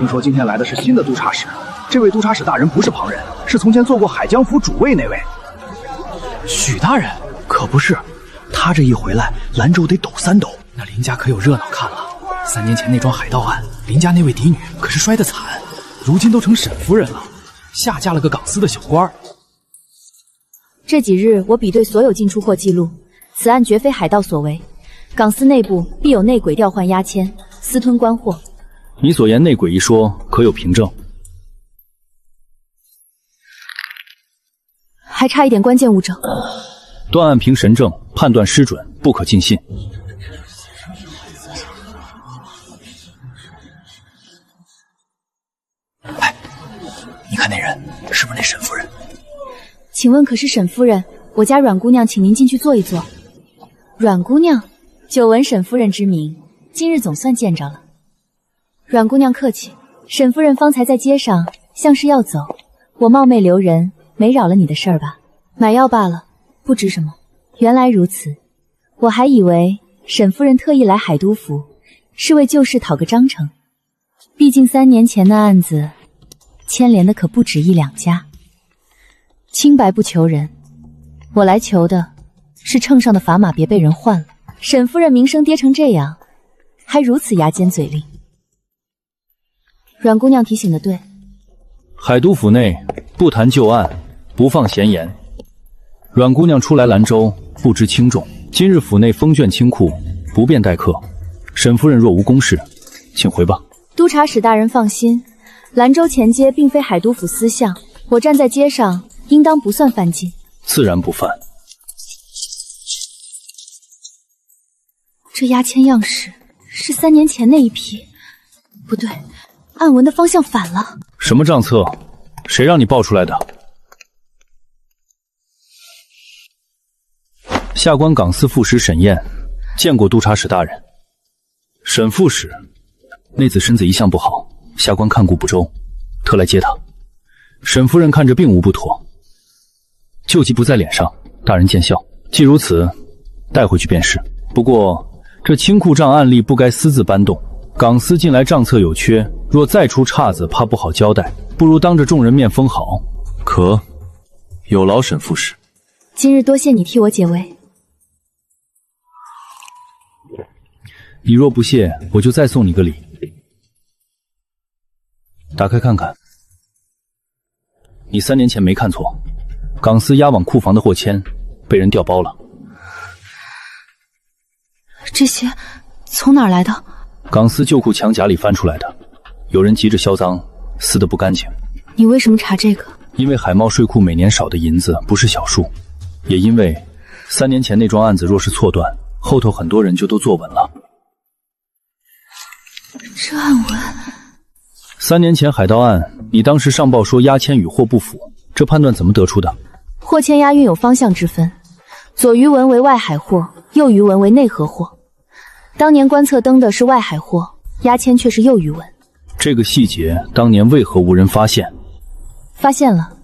听说今天来的是新的督察使，这位督察使大人不是旁人，是从前做过海江府主尉那位。许大人可不是，他这一回来，兰州得抖3抖。那林家可有热闹看了。3年前那桩海盗案，林家那位嫡女可是摔得惨，如今都成沈夫人了，下嫁了个港司的小官。这几日我比对所有进出货记录，此案绝非海盗所为，港司内部必有内鬼调换押签，私吞官货。你所言内鬼一说，可有凭证？还差一点关键物证。断案凭神证，判断失准，不可尽信。哎，你看那人是不是那沈夫人？请问可是沈夫人？我家阮姑娘请您进去坐一坐。阮姑娘，久闻沈夫人之名，今日总算见着了。阮姑娘客气，沈夫人方才在街上，像是要走，我冒昧留人，没扰了你的事儿吧？买药罢了，不值什么。原来如此，我还以为沈夫人特意来海都府，是为旧事讨个章程。毕竟3年前的案子，牵连的可不止1、2家。清白不求人，我来求的是秤上的砝码别被人换了。沈夫人名声跌成这样，还如此牙尖嘴利。阮姑娘提醒的对，海都府内不谈旧案，不放闲言。阮姑娘初来兰州，不知轻重，今日府内封卷清库，不便待客。沈夫人若无公事，请回吧。督察使大人放心，兰州前街并非海都府私巷，我站在街上，应当不算犯禁。自然不犯。这押签样式是3年前那一批，不对，案文的方向反了。什么账册？谁让你报出来的？下官港司副使沈燕，见过督察使大人。沈副使，那子身子一向不好，下官看顾不周，特来接他。沈夫人看着并无不妥，救急不在脸上，大人见笑。既如此，带回去便是。不过这清库账案例不该私自搬动，港司近来账册有缺，若再出岔子，怕不好交代，不如当着众人面封好。可有劳沈副使。今日多谢你替我解围。你若不谢，我就再送你个礼。打开看看。你3年前没看错，港司押往库房的货签被人调包了。这些从哪儿来的？港司旧库墙甲里翻出来的，有人急着销赃，撕得不干净。你为什么查这个？因为海贸税库每年少的银子不是小数，也因为3年前那桩案子若是错断，后头很多人就都坐稳了。这案文，3年前海盗案，你当时上报说押签与货不符，这判断怎么得出的？货签押运有方向之分，左余文为外海货，右余文为内河货。当年官册登的是外海货，押签却是右余文。这个细节当年为何无人发现？发现了，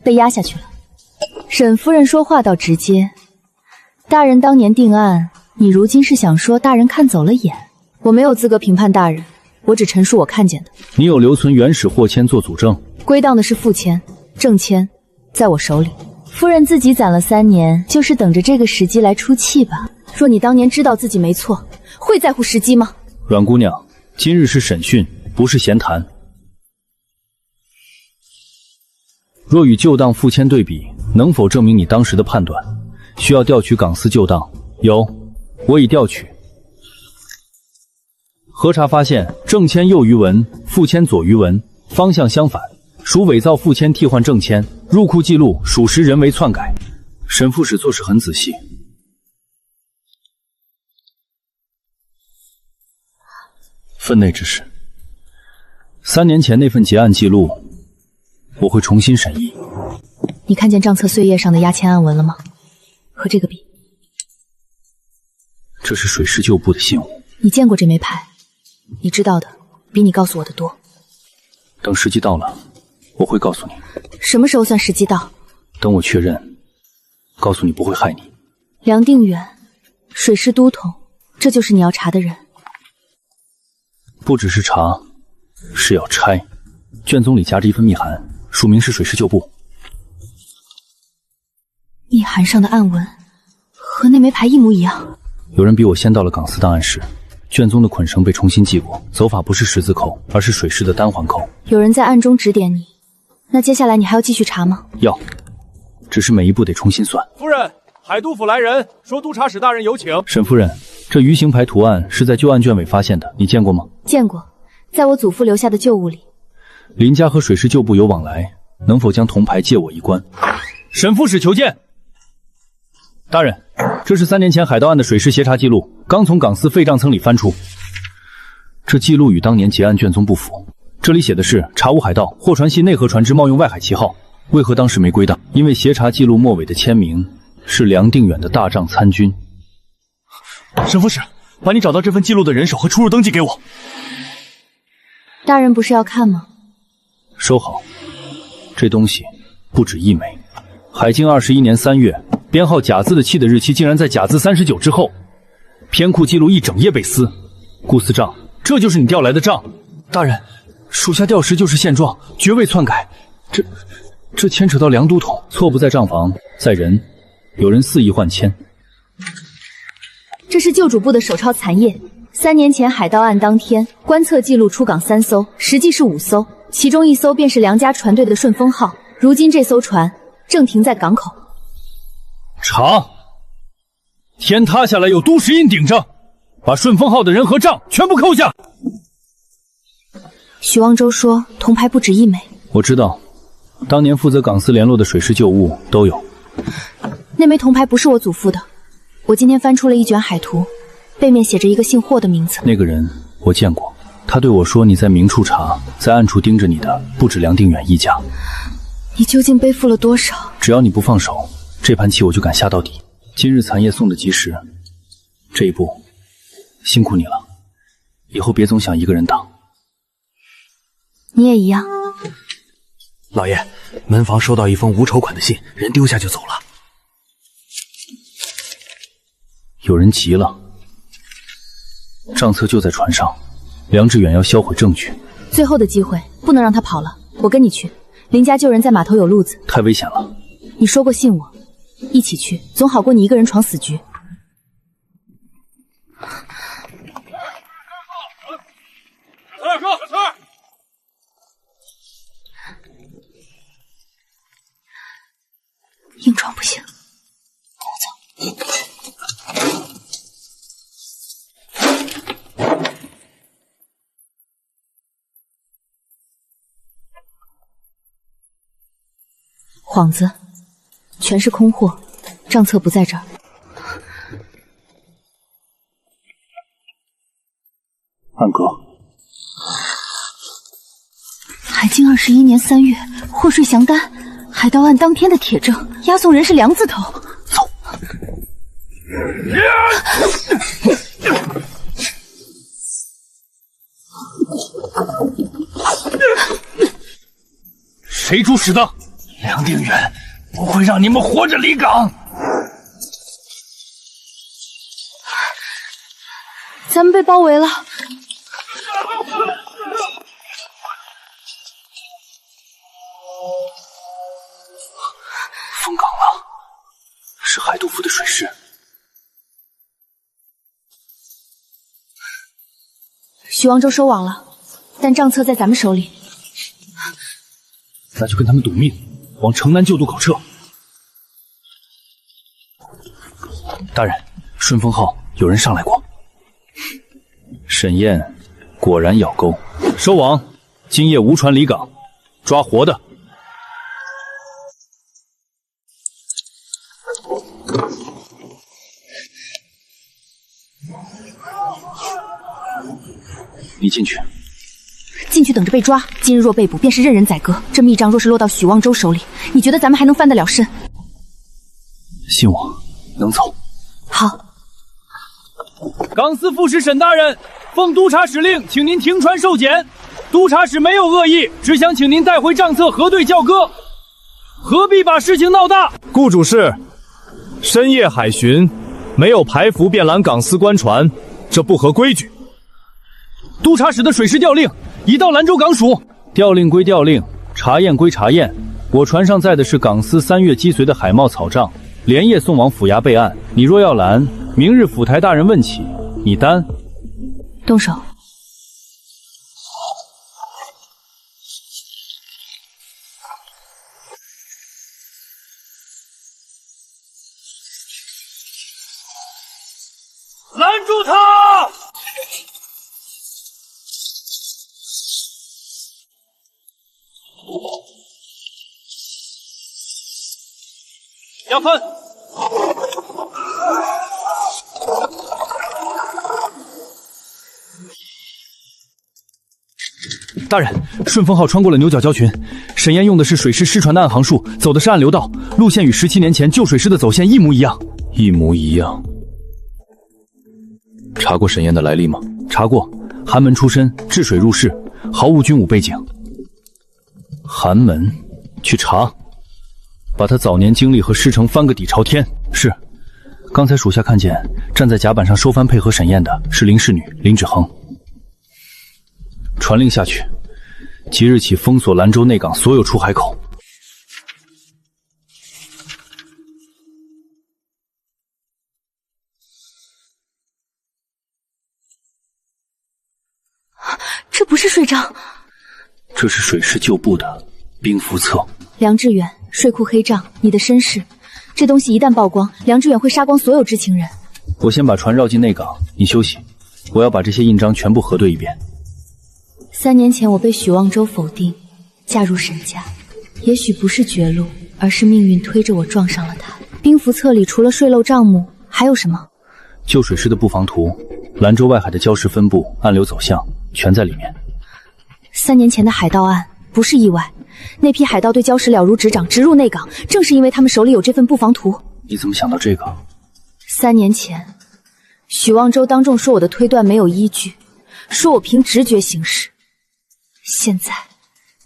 被压下去了。沈夫人说话倒直接，大人当年定案，你如今是想说大人看走了眼？我没有资格评判大人，我只陈述我看见的。你有留存原始货签做祖证？归档的是副签，正签在我手里。夫人自己攒了3年，就是等着这个时机来出气吧。若你当年知道自己没错，会在乎时机吗？阮姑娘，今日是审讯，不是闲谈。若与旧档副签对比，能否证明你当时的判断？需要调取港司旧档，有，我已调取。核查发现，正签右余文，副签左余文，方向相反，属伪造副签替换正签。入库记录属实人为篡改。沈副使做事很仔细。分内之事，3年前那份结案记录，我会重新审议。你看见账册碎页上的押签案文了吗？和这个比，这是水师旧部的信物。你见过这枚牌，你知道的比你告诉我的多。等时机到了，我会告诉你。什么时候算时机到？等我确认，告诉你不会害你。梁定远，水师都统，这就是你要查的人。不只是查，是要拆。卷宗里夹着一份密函，署名是水师旧部。密函上的暗文和那枚牌一模一样。有人比我先到了港司档案室，卷宗的捆绳被重新系过，走法不是十字扣，而是水式的单环扣。有人在暗中指点你，那接下来你还要继续查吗？要，只是每一步得重新算。夫人，海督府来人，说督察使大人有请。沈夫人，这鱼形牌图案是在旧案卷尾发现的，你见过吗？见过，在我祖父留下的旧物里。林家和水师旧部有往来，能否将铜牌借我一观？沈副使求见。大人，这是3年前海盗案的水师协查记录，刚从港司废账层里翻出。这记录与当年结案卷宗不符，这里写的是查无海盗，货船系内河船只冒用外海旗号，为何当时没归档？因为协查记录末尾的签名是梁定远的大帐参军。沈副使，把你找到这份记录的人手和出入登记给我。大人不是要看吗？收好，这东西不止一枚。海靖21年3月，编号甲字的契的日期竟然在甲字39之后。偏库记录一整页被撕。顾司账，这就是你调来的账？大人，属下调时就是现状，绝未篡改。这牵扯到梁都统，错不在账房，在人。有人肆意换签。这是旧主簿的手抄残页。3年前海盗案当天，观测记录出港3艘，实际是5艘，其中1艘便是梁家船队的顺风号。如今这艘船正停在港口。查！天塌下来有都石印顶着，把顺风号的人和账全部扣下。许望洲说铜牌不止一枚。我知道，当年负责港司联络的水师旧物都有。那枚铜牌不是我祖父的，我今天翻出了一卷海图，背面写着一个姓霍的名字。那个人我见过，他对我说你在明处查，在暗处盯着你的不止梁定远一家。你究竟背负了多少？只要你不放手，这盘棋我就敢下到底。今日残夜送的及时，这一步辛苦你了，以后别总想一个人挡。你也一样。老爷，门房收到一封无筹款的信，人丢下就走了。有人急了，账册就在船上，梁志远要销毁证据，最后的机会不能让他跑了。我跟你去，林家救人在码头有路子。太危险了。你说过信我，一起去总好过你一个人闯死局。陈二哥，硬闯不行，跟我走。幌子，全是空货，账册不在这儿。暗格，海靖21年3月，获税详单，海盗案当天的铁证，押送人是梁字头。走。谁出使的？梁定远不会让你们活着离港。咱们被包围了。封港了，是海督府的水师。许望洲收网了，但账册在咱们手里。那就跟他们赌命，往城南旧渡口撤。大人，顺风号有人上来过。沈燕果然咬钩，收网，今夜无船离港，抓活的。你进去。进去等着被抓。今日若被捕，便是任人宰割。这密账若是落到许望洲手里，你觉得咱们还能翻得了身？信我，能走。好。港司副使沈大人，奉督察使令，请您停船受检。督察使没有恶意，只想请您带回账册核对校歌，何必把事情闹大？顾主事，深夜海巡，没有排伏便拦港司官船，这不合规矩。督察使的水师调令，已到兰州港署。调令归调令，查验归查验，我船上载的是港司3月击随的海茂草账，连夜送往府衙备案。你若要拦，明日府台大人问起，你担。动手。拦住他！押分。大人，顺风号穿过了牛角礁群，沈燕用的是水师失传的暗航术，走的是暗流道，路线与17年前旧水师的走线一模一样。一模一样。查过沈燕的来历吗？查过，寒门出身，治水入仕，毫无军武背景。寒门，去查，把他早年经历和师承翻个底朝天。是。刚才属下看见站在甲板上收帆配合沈燕的是林氏女林芷恒。传令下去，即日起封锁兰州内港所有出海口。这不是税账，这是水师旧部的兵符册。梁志远，税库黑账，你的身世，这东西一旦曝光，梁志远会杀光所有知情人。我先把船绕进内港，你休息，我要把这些印章全部核对一遍。3年前我被许望州否定，嫁入沈家，也许不是绝路，而是命运推着我撞上了他。兵符册里除了税漏账目，还有什么？旧水师的布防图，兰州外海的礁石分布、暗流走向，全在里面。3年前的海盗案不是意外，那批海盗对礁石了如指掌，直入内港，正是因为他们手里有这份布防图。你怎么想到这个？3年前，许望州当众说我的推断没有依据，说我凭直觉行事。现在，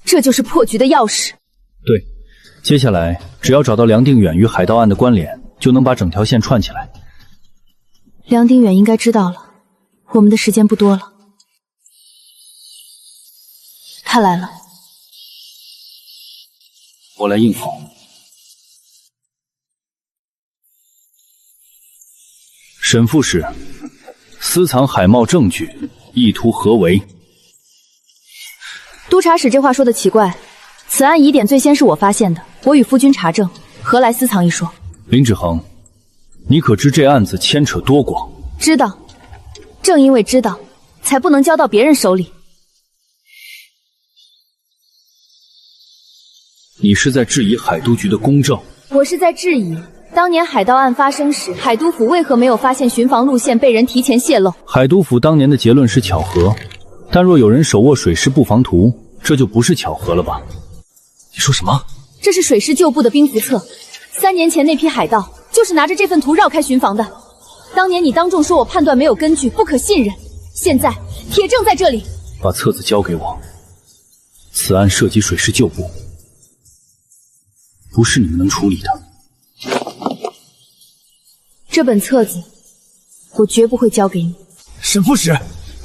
这就是破局的钥匙。对，接下来只要找到梁定远与海盗案的关联，就能把整条线串起来。梁定远应该知道了，我们的时间不多了。他来了，我来应付。沈副使，私藏海贸证据，意图何为？督察使这话说的奇怪，此案疑点最先是我发现的，我与夫君查证，何来私藏一说？林芷恒，你可知这案子牵扯多广？知道，正因为知道，才不能交到别人手里。你是在质疑海督局的公正？我是在质疑，当年海盗案发生时，海督府为何没有发现巡防路线被人提前泄露？海督府当年的结论是巧合，但若有人手握水师布防图，这就不是巧合了吧？你说什么？这是水师旧部的兵符册，3年前那批海盗就是拿着这份图绕开巡防的。当年你当众说我判断没有根据，不可信任，现在铁证在这里。把册子交给我，此案涉及水师旧部，不是你们能处理的。这本册子，我绝不会交给你。沈副使，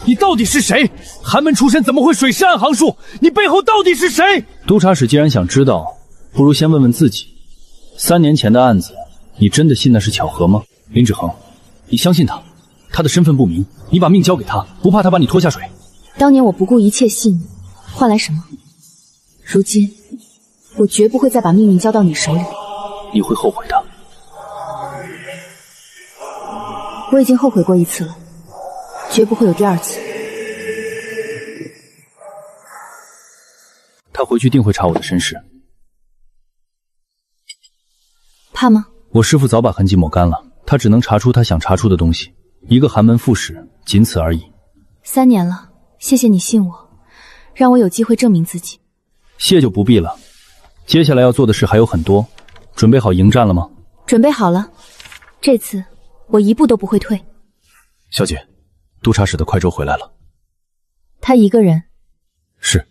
你到底是谁？寒门出身怎么会水师暗航术？你背后到底是谁？督察使既然想知道，不如先问问自己，3年前的案子，你真的信那是巧合吗？林芷恒，你相信他？他的身份不明，你把命交给他，不怕他把你拖下水？当年我不顾一切信你，换来什么？如今，我绝不会再把命运交到你手里。你会后悔的。我已经后悔过1次了，绝不会有第2次。他回去定会查我的身世。怕吗？我师父早把痕迹抹干了，他只能查出他想查出的东西。一个寒门副使，仅此而已。3年了，谢谢你信我，让我有机会证明自己。谢就不必了。接下来要做的事还有很多，准备好迎战了吗？准备好了，这次我一步都不会退。小姐，督察使的快舟回来了。他一个人？是。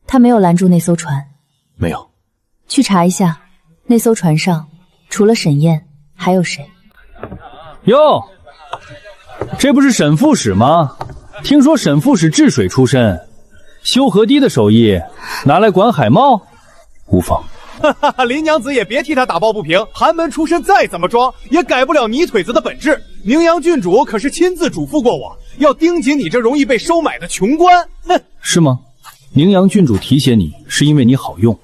他没有拦住那艘船？没有。去查一下，那艘船上除了沈燕还有谁？哟，这不是沈副使吗？听说沈副使治水出身，修河堤的手艺拿来管海贸？无妨。哈哈，林娘子也别替他打抱不平。寒门出身再怎么装，也改不了泥腿子的本质。宁阳郡主可是亲自嘱咐过我，要盯紧你这容易被收买的穷官。哼，是吗？宁阳郡主提携你，是因为你好用。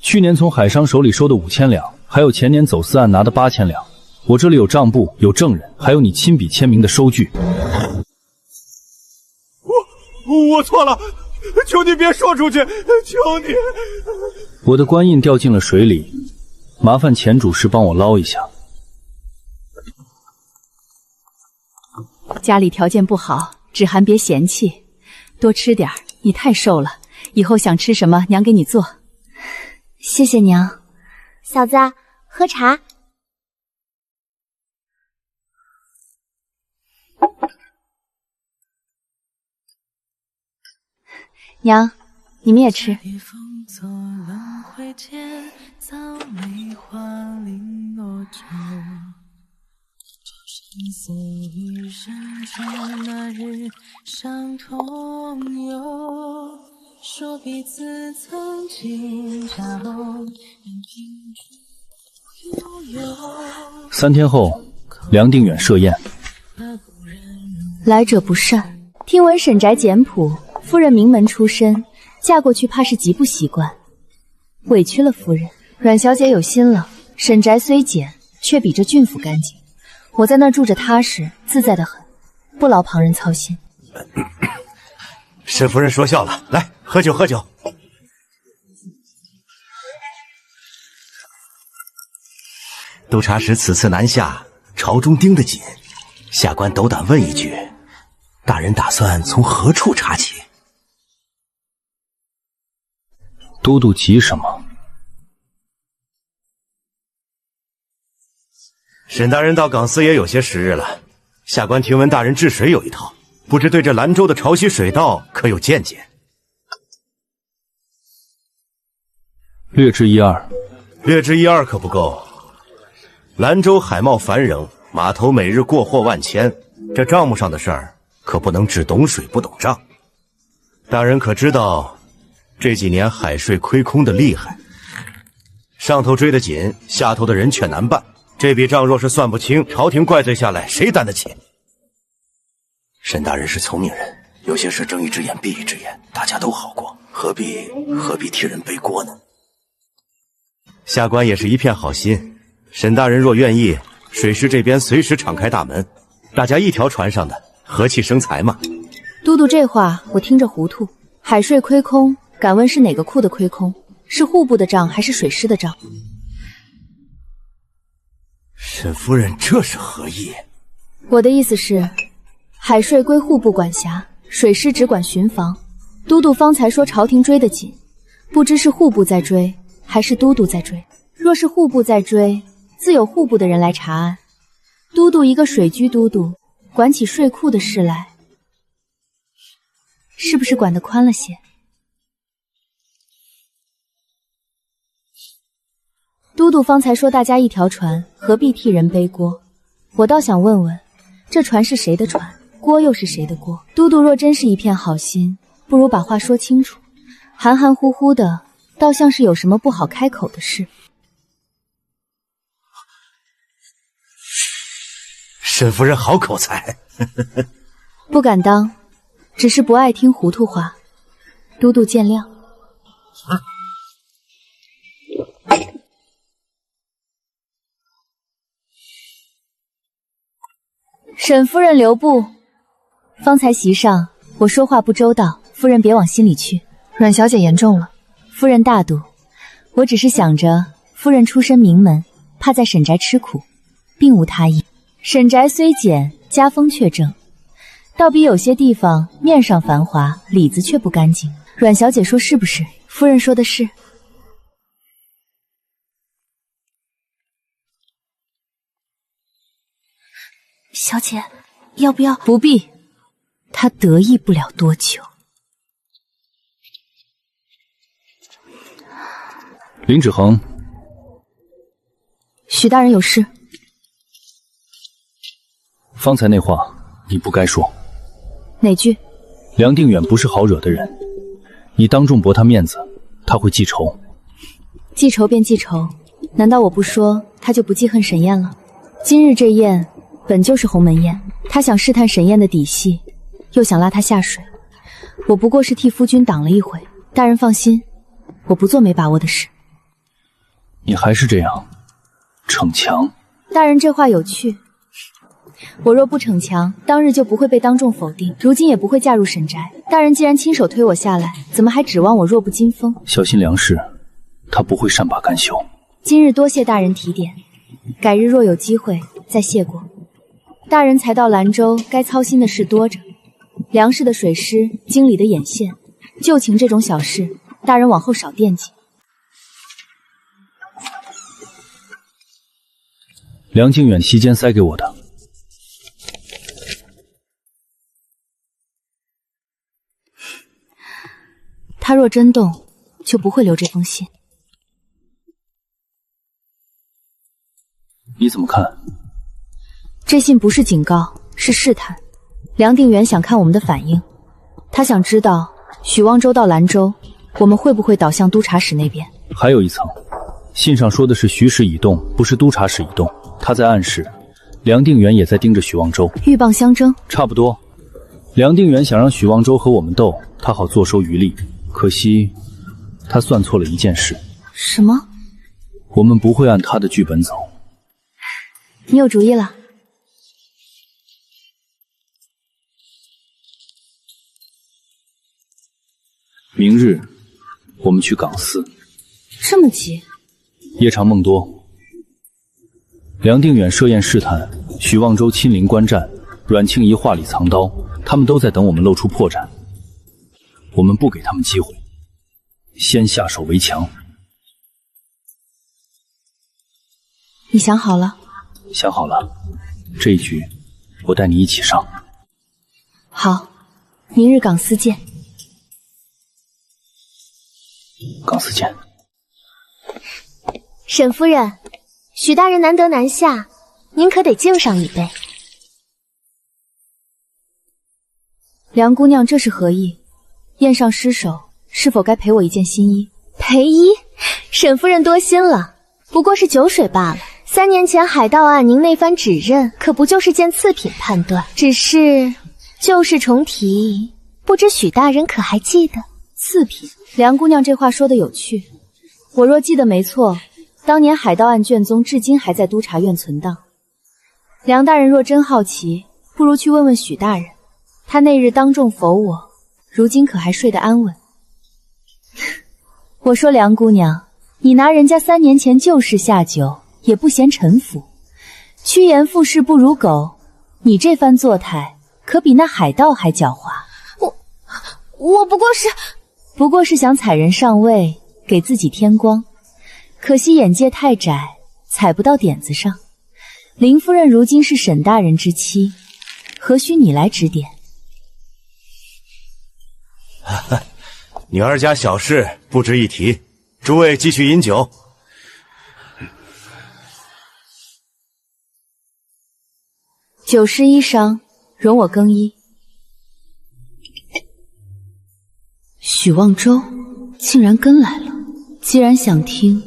去年从海商手里收的5000两，还有前年走私案拿的8000两，我这里有账簿，有证人，还有你亲笔签名的收据。我错了，求你别说出去，求你。我的官印掉进了水里，麻烦钱主事帮我捞一下。家里条件不好，芷涵别嫌弃，多吃点儿，你太瘦了，以后想吃什么娘给你做。谢谢娘。嫂子，喝茶。娘，你们也吃。3天后，梁定远设宴。来者不善，听闻沈宅简朴，夫人名门出身，嫁过去怕是极不习惯，委屈了夫人。阮小姐有心了，沈宅虽简，却比这郡府干净。我在那儿住着踏实自在的很，不劳旁人操心。沈夫人说笑了，来喝酒喝酒。督察使此次南下，朝中盯得紧，下官斗胆问一句，大人打算从何处查起？都督急什么？沈大人到港司也有些时日了，下官听闻大人治水有一套，不知对这兰州的潮汐水道可有见解？略知一二。略知一二可不够。兰州海贸繁荣，码头每日过货万千，这账目上的事儿可不能只懂水不懂账。大人可知道这几年海税亏空的厉害，上头追得紧，下头的人却难办。这笔账若是算不清，朝廷怪罪下来，谁担得起？沈大人是聪明人，有些事睁一只眼闭一只眼，大家都好过，何必替人背锅呢？下官也是一片好心。沈大人若愿意，水师这边随时敞开大门，大家一条船上的，和气生财嘛。都督这话我听着糊涂。海税亏空，敢问是哪个库的亏空？是户部的账还是水师的账？沈夫人这是何意？我的意思是，海税归户部管辖，水师只管巡防。都督方才说朝廷追得紧，不知是户部在追，还是都督在追。若是户部在追，自有户部的人来查案。都督一个水居都督，管起税库的事来，是不是管得宽了些？都督方才说大家一条船，何必替人背锅？我倒想问问，这船是谁的船，锅又是谁的锅？都督若真是一片好心，不如把话说清楚。含含糊糊的，倒像是有什么不好开口的事。沈夫人好口才。不敢当，只是不爱听糊涂话，都督见谅。沈夫人留步，方才席上我说话不周到，夫人别往心里去。阮小姐言重了，夫人大度，我只是想着夫人出身名门，怕在沈宅吃苦，并无他意。沈宅虽简，家风却正，倒比有些地方面上繁华，里子却不干净。阮小姐说是不是？夫人说的是。小姐，要不要？不必，她得意不了多久。林芷恒，许大人有事。方才那话你不该说。哪句？梁定远不是好惹的人，你当众驳他面子，他会记仇。记仇便记仇，难道我不说他就不记恨沈燕了？今日这宴本就是鸿门宴，他想试探沈燕的底细，又想拉他下水，我不过是替夫君挡了一回。大人放心，我不做没把握的事。你还是这样逞强。大人这话有趣，我若不逞强，当日就不会被当众否定，如今也不会嫁入沈宅。大人既然亲手推我下来，怎么还指望我弱不禁风？小心梁氏，他不会善罢甘休。今日多谢大人提点，改日若有机会再谢过。大人才到兰州，该操心的事多着，梁氏的水师，经理的眼线，旧情这种小事，大人往后少惦记。梁靖远席间塞给我的。他若真动，就不会留这封信。你怎么看？这信不是警告，是试探。梁定远想看我们的反应，他想知道许望州到兰州，我们会不会倒向督察使那边。还有一层，信上说的是许使已动，不是督察使已动。他在暗示梁定远也在盯着许望州，鹬蚌相争。差不多。梁定远想让许望州和我们斗，他好坐收渔利。可惜他算错了一件事。什么？我们不会按他的剧本走。你有主意了？明日我们去港司。这么急？夜长梦多。梁定远设宴试探，许望州亲临观战，阮庆仪话里藏刀，他们都在等我们露出破绽。我们不给他们机会，先下手为强。你想好了？想好了，这一局我带你一起上。好，明日港司见。港司见。沈夫人，许大人难得南下，您可得敬上一杯。梁姑娘这是何意？宴上失手，是否该赔我一件新衣？赔衣？沈夫人多心了，不过是酒水罢了。3年前海盗案，您那番指认，可不就是件次品判断？只是旧事重提，不知许大人可还记得？次品？梁姑娘这话说的有趣。我若记得没错，当年海盗案卷宗至今还在督察院存档。梁大人若真好奇，不如去问问许大人，他那日当众否我，如今可还睡得安稳？我说梁姑娘，你拿人家3年前旧事下酒，也不嫌臣服，趋炎附势不如狗，你这番作态，可比那海盗还狡猾。我不过是想踩人上位，给自己添光，可惜眼界太窄，踩不到点子上。林夫人如今是沈大人之妻，何须你来指点？女儿家小事不值一提，诸位继续饮酒。酒湿衣裳，容我更衣。许望州竟然跟来了，既然想听，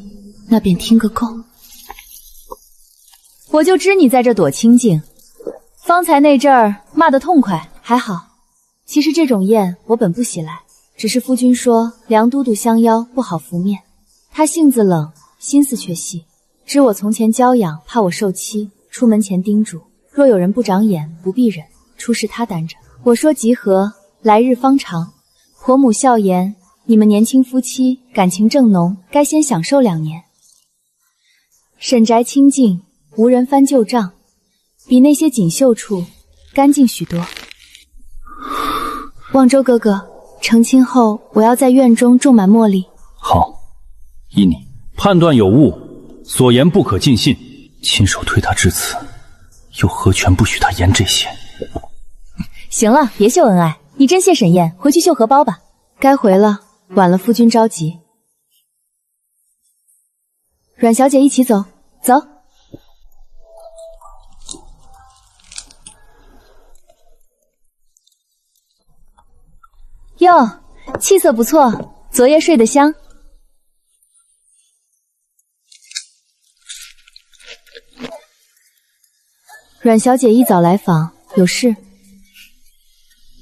那便听个够。我就知你在这躲清静，方才那阵儿骂得痛快，还好。其实这种宴我本不喜来，只是夫君说梁都督相邀不好拂面，他性子冷，心思却细，知我从前娇养，怕我受欺，出门前叮嘱，若有人不长眼，不必忍，出事他担着。我说集合，来日方长，婆母笑言，你们年轻夫妻感情正浓，该先享受2年。沈宅清静，无人翻旧账，比那些锦绣处干净许多。望州哥哥，成亲后我要在院中种满茉莉。好，依你。判断有误，所言不可尽信。亲手推他至此，又何权不许他言这些？行了，别秀恩爱，你真谢沈燕，回去绣荷包吧。该回了，晚了夫君着急。阮小姐一起走，走。哟，气色不错，昨夜睡得香。阮小姐一早来访，有事？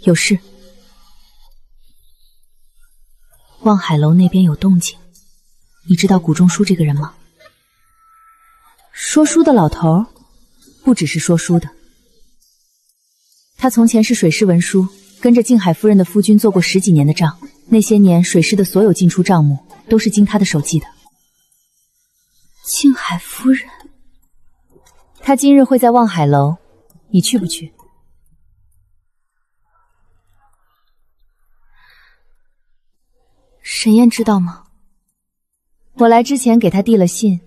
有事。望海楼那边有动静，你知道谷仲书这个人吗？说书的老头，不只是说书的。他从前是水师文书，跟着静海夫人的夫君做过10几年的账，那些年水师的所有进出账目都是经他的手记的。静海夫人，他今日会在望海楼，你去不去？沈燕知道吗？我来之前给他递了信，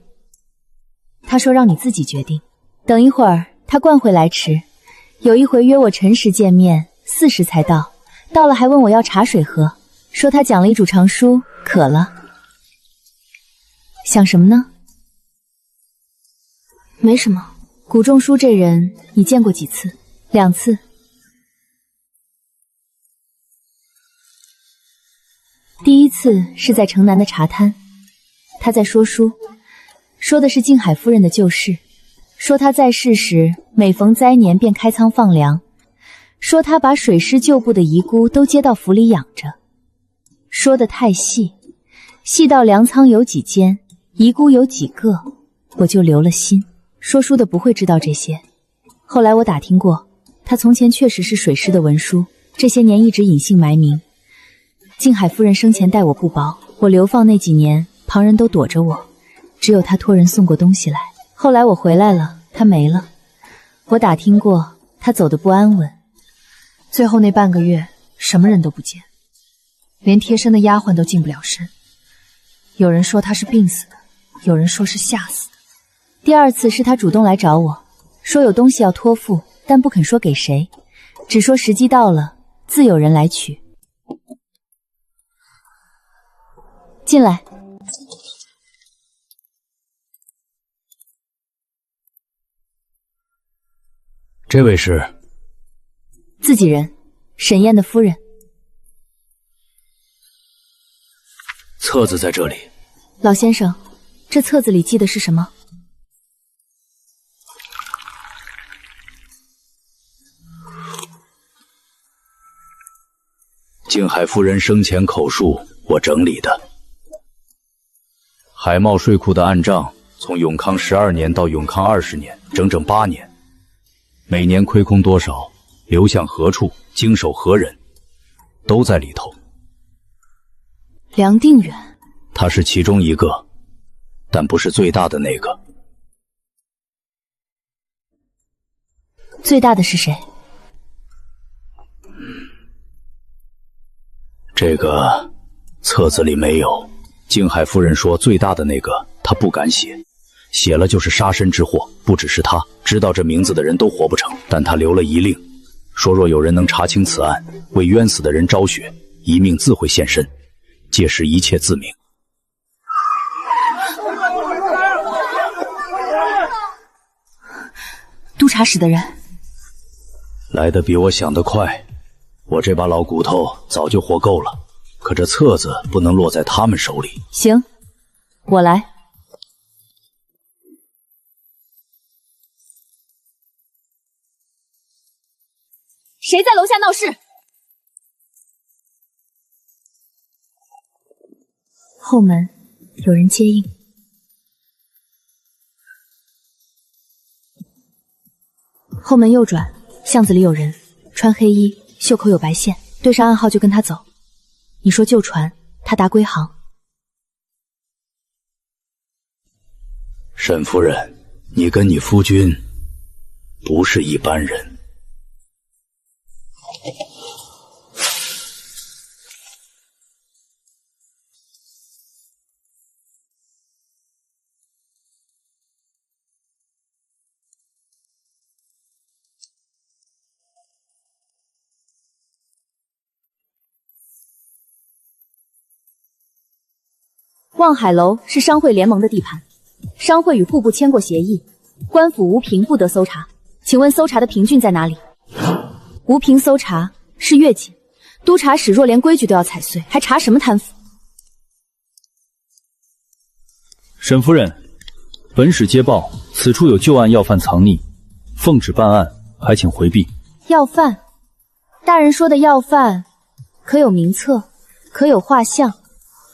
他说让你自己决定。等一会儿他惯会来迟，有一回约我辰时见面，4时才到，到了还问我要茶水喝，说他讲了一主长书，渴了。想什么呢？没什么。谷仲书这人你见过几次？2次。第一次是在城南的茶摊，他在说书，说的是静海夫人的旧事，说他在世时每逢灾年便开仓放粮，说他把水师旧部的遗孤都接到府里养着，说的太细，细到粮仓有几间，遗孤有几个，我就留了心。说书的不会知道这些，后来我打听过，他从前确实是水师的文书，这些年一直隐姓埋名。静海夫人生前待我不薄，我流放那几年，旁人都躲着我，只有他托人送过东西来。后来我回来了，他没了。我打听过，他走得不安稳，最后那半个月什么人都不见，连贴身的丫鬟都近不了身。有人说他是病死的，有人说是吓死的。第2次是他主动来找我，说有东西要托付，但不肯说给谁，只说时机到了，自有人来取。进来。这位是？自己人，沈燕的夫人。册子在这里。老先生，这册子里记的是什么？静海夫人生前口述，我整理的。海茂税库的案账，从永康12年到永康20年，整整8年，每年亏空多少，流向何处，经手何人，都在里头。梁定远，他是其中一个，但不是最大的那个。最大的是谁？这个册子里没有。静海夫人说最大的那个她不敢写，写了就是杀身之祸，不只是她，知道这名字的人都活不成。但她留了遗令，说若有人能查清此案，为冤死的人昭雪，一命自会现身，届时一切自明。督察室的人来得比我想得快，我这把老骨头早就活够了，可这册子不能落在他们手里。行，我来。谁在楼下闹事？后门有人接应。后门右转，巷子里有人，穿黑衣，袖口有白线，对上暗号就跟他走。你说旧传，他答归行。沈夫人，你跟你夫君不是一般人。望海楼是商会联盟的地盘，商会与户部签过协议，官府无凭不得搜查。请问搜查的凭据在哪里？无凭搜查是越禁，督察使若连规矩都要踩碎，还查什么贪腐？沈夫人，本使接报，此处有旧案要犯藏匿，奉旨办案，还请回避。要犯？大人说的要犯，可有名册？可有画像？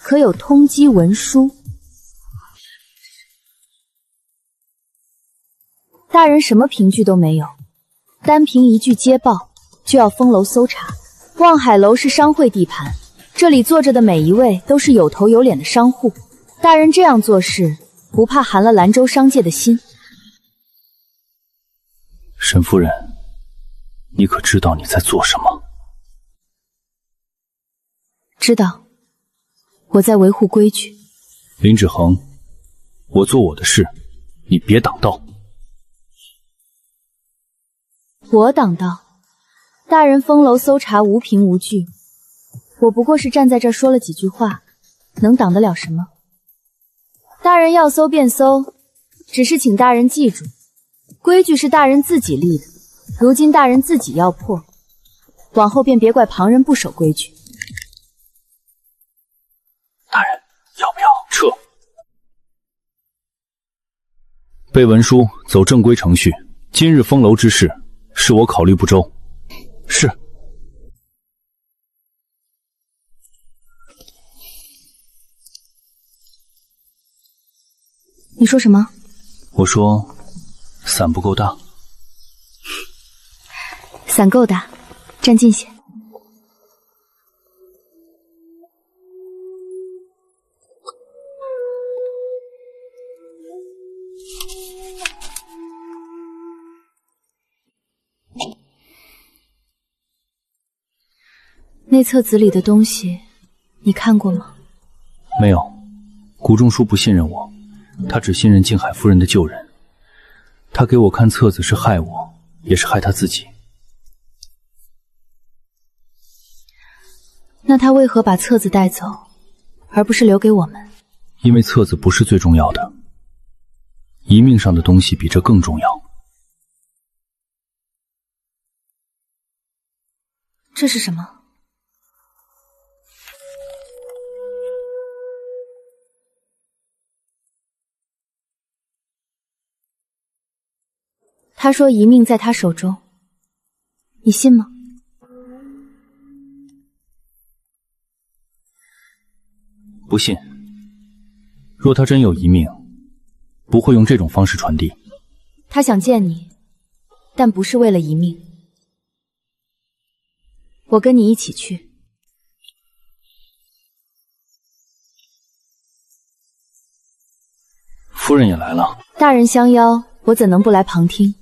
可有通缉文书？大人什么凭据都没有，单凭一句接报就要封楼搜查。望海楼是商会地盘，这里坐着的每一位都是有头有脸的商户。大人这样做事，不怕寒了兰州商界的心？沈夫人，你可知道你在做什么？知道，我在维护规矩。林芷恒，我做我的事，你别挡道。我挡道？大人封楼搜查无凭无据，我不过是站在这儿说了几句话，能挡得了什么？大人要搜便搜，只是请大人记住，规矩是大人自己立的，如今大人自己要破，往后便别怪旁人不守规矩。大人，要不要撤？背文书，走正规程序。今日封楼之事，是我考虑不周。是。你说什么？我说，伞不够大。伞够大，站近些。那册子里的东西，你看过吗？没有，谷仲书不信任我，他只信任静海夫人的旧人。他给我看册子是害我，也是害他自己。那他为何把册子带走，而不是留给我们？因为册子不是最重要的，遗命上的东西比这更重要。这是什么？他说遗命在他手中，你信吗？不信。若他真有遗命，不会用这种方式传递。他想见你，但不是为了遗命。我跟你一起去。夫人也来了。大人相邀，我怎能不来旁听？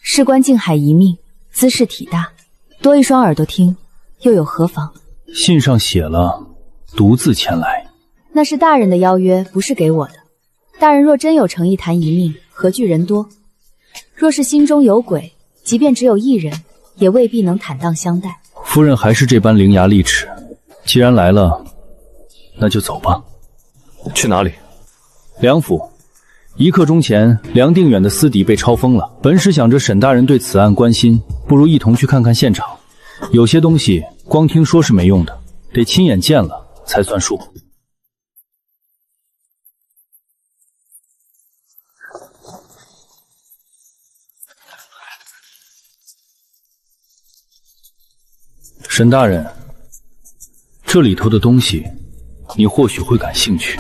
事关静海遗命，兹事体大，多一双耳朵听，又有何妨？信上写了，独自前来。那是大人的邀约，不是给我的。大人若真有诚意谈遗命，何惧人多？若是心中有鬼，即便只有一人，也未必能坦荡相待。夫人还是这般伶牙俐齿，既然来了，那就走吧。去哪里？梁府。一刻钟前，梁定远的私邸被抄封了。本使想着沈大人对此案关心，不如一同去看看现场。有些东西光听说是没用的，得亲眼见了才算数。沈大人，这里头的东西，你或许会感兴趣。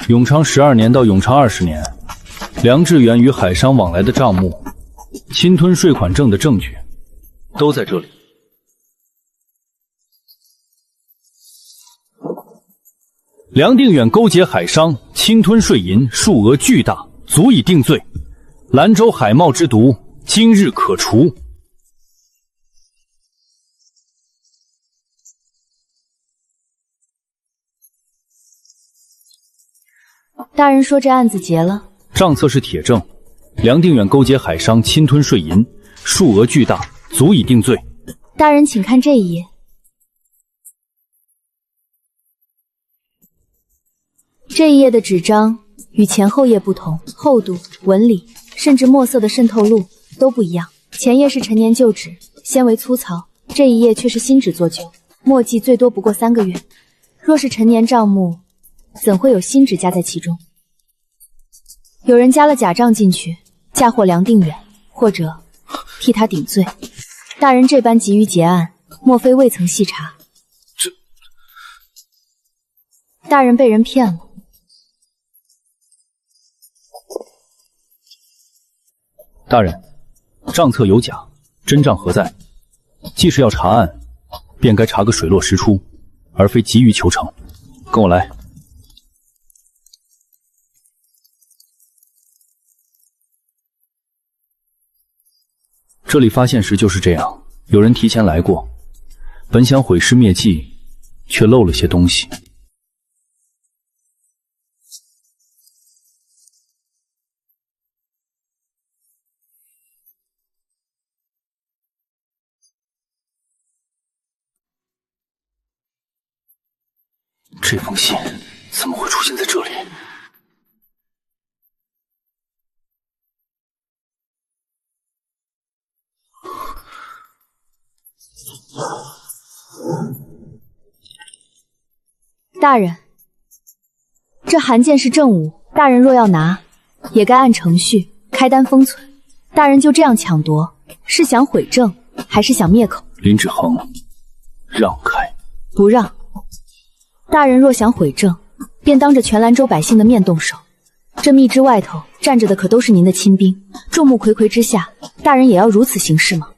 永昌12年到永昌20年，梁志远与海商往来的账目、侵吞税款证的证据，都在这里。梁定远勾结海商，侵吞税银，数额巨大，足以定罪。兰州海贸之毒，今日可除。大人说这案子结了，账册是铁证，梁定远勾结海商，侵吞税银，数额巨大，足以定罪。大人请看这一页。这一页的纸张与前后页不同，厚度、纹理、甚至墨色的渗透路都不一样。前页是陈年旧纸，纤维粗糙，这一页却是新纸做旧，墨迹最多不过3个月。若是陈年账目，怎会有新纸加在其中？有人加了假账进去，嫁祸梁定远，或者替他顶罪。大人这般急于结案，莫非未曾细查？大人被人骗了。大人，账册有假，真账何在？既是要查案，便该查个水落石出，而非急于求成。跟我来。这里发现时就是这样，有人提前来过，本想毁尸灭迹，却漏了些东西。这封信怎么会出现在这里？大人，这函件是证物，大人若要拿，也该按程序开单封存。大人就这样抢夺，是想毁证，还是想灭口？林志恒，让开！不让。大人若想毁证，便当着全兰州百姓的面动手。这密支外头站着的可都是您的亲兵，众目睽睽之下，大人也要如此行事吗？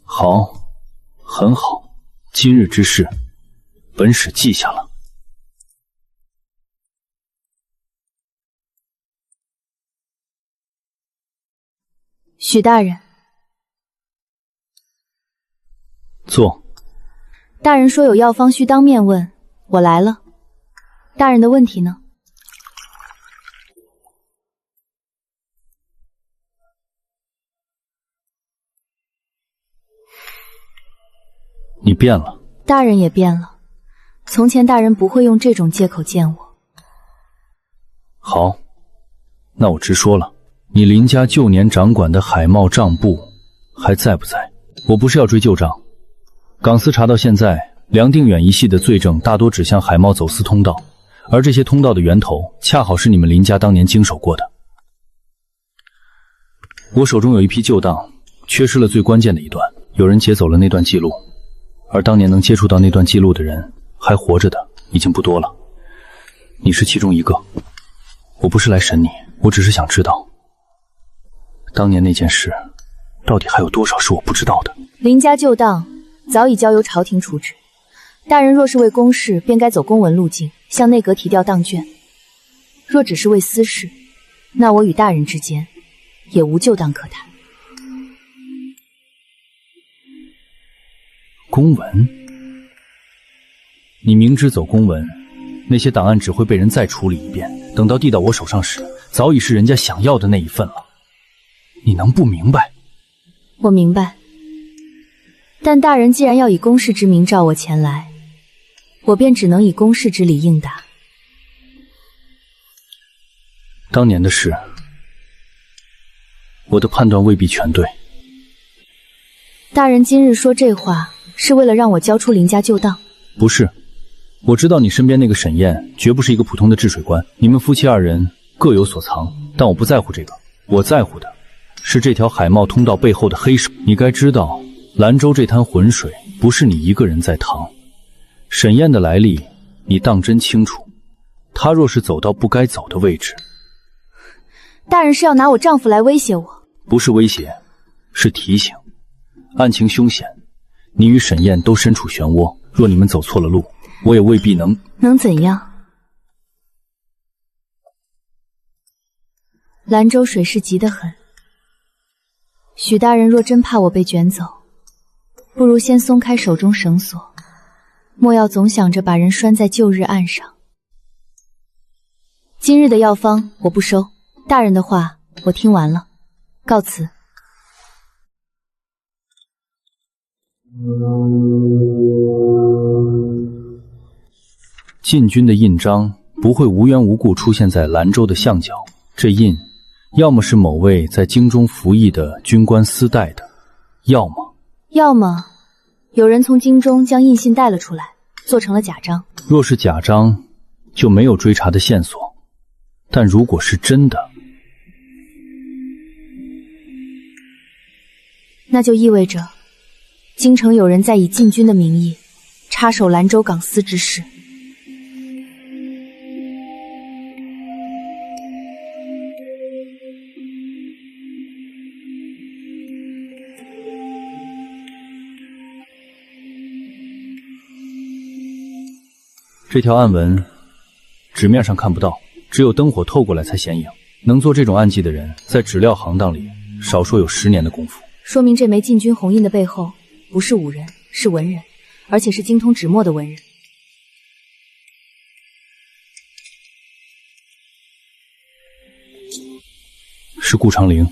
好，很好，今日之事，本使记下了。许大人，坐。大人说有药方需当面问，我来了。大人的问题呢？你变了。大人也变了。从前大人不会用这种借口见我。好，那我直说了，你林家旧年掌管的海贸账簿还在不在？我不是要追旧账，港司查到现在，梁定远一系的罪证大多指向海贸走私通道，而这些通道的源头恰好是你们林家当年经手过的。我手中有一批旧档，缺失了最关键的一段，有人截走了那段记录，而当年能接触到那段记录的人还活着的已经不多了，你是其中一个。我不是来审你，我只是想知道当年那件事到底还有多少是我不知道的。林家旧档早已交由朝廷处置，大人若是为公事，便该走公文路径，向内阁提调档卷；若只是为私事，那我与大人之间也无旧档可谈。公文？你明知走公文，那些档案只会被人再处理一遍，等到递到我手上时，早已是人家想要的那一份了。你能不明白？我明白，但大人既然要以公事之名召我前来，我便只能以公事之理应答。当年的事，我的判断未必全对。大人今日说这话，是为了让我交出林家旧档？不是，我知道你身边那个沈燕绝不是一个普通的治水官，你们夫妻二人各有所藏，但我不在乎这个，我在乎的是这条海贸通道背后的黑手。你该知道，兰州这滩浑水不是你一个人在淌，沈燕的来历你当真清楚，她若是走到不该走的位置。大人是要拿我丈夫来威胁我？不是威胁，是提醒。案情凶险，你与沈燕都身处漩涡，若你们走错了路，我也未必能怎样？兰州水势急得很，许大人若真怕我被卷走，不如先松开手中绳索，莫要总想着把人拴在旧日岸上。今日的药方我不收，大人的话我听完了，告辞。禁军的印章不会无缘无故出现在兰州的巷角。这印，要么是某位在京中服役的军官私带的，要么有人从京中将印信带了出来，做成了假章。若是假章，就没有追查的线索。但如果是真的，那就意味着京城有人在以禁军的名义插手兰州港司之事。这条暗文纸面上看不到，只有灯火透过来才显影。能做这种暗记的人，在纸料行当里少说有10年的功夫。说明这枚禁军红印的背后不是武人，是文人，而且是精通纸墨的文人。是顾长陵。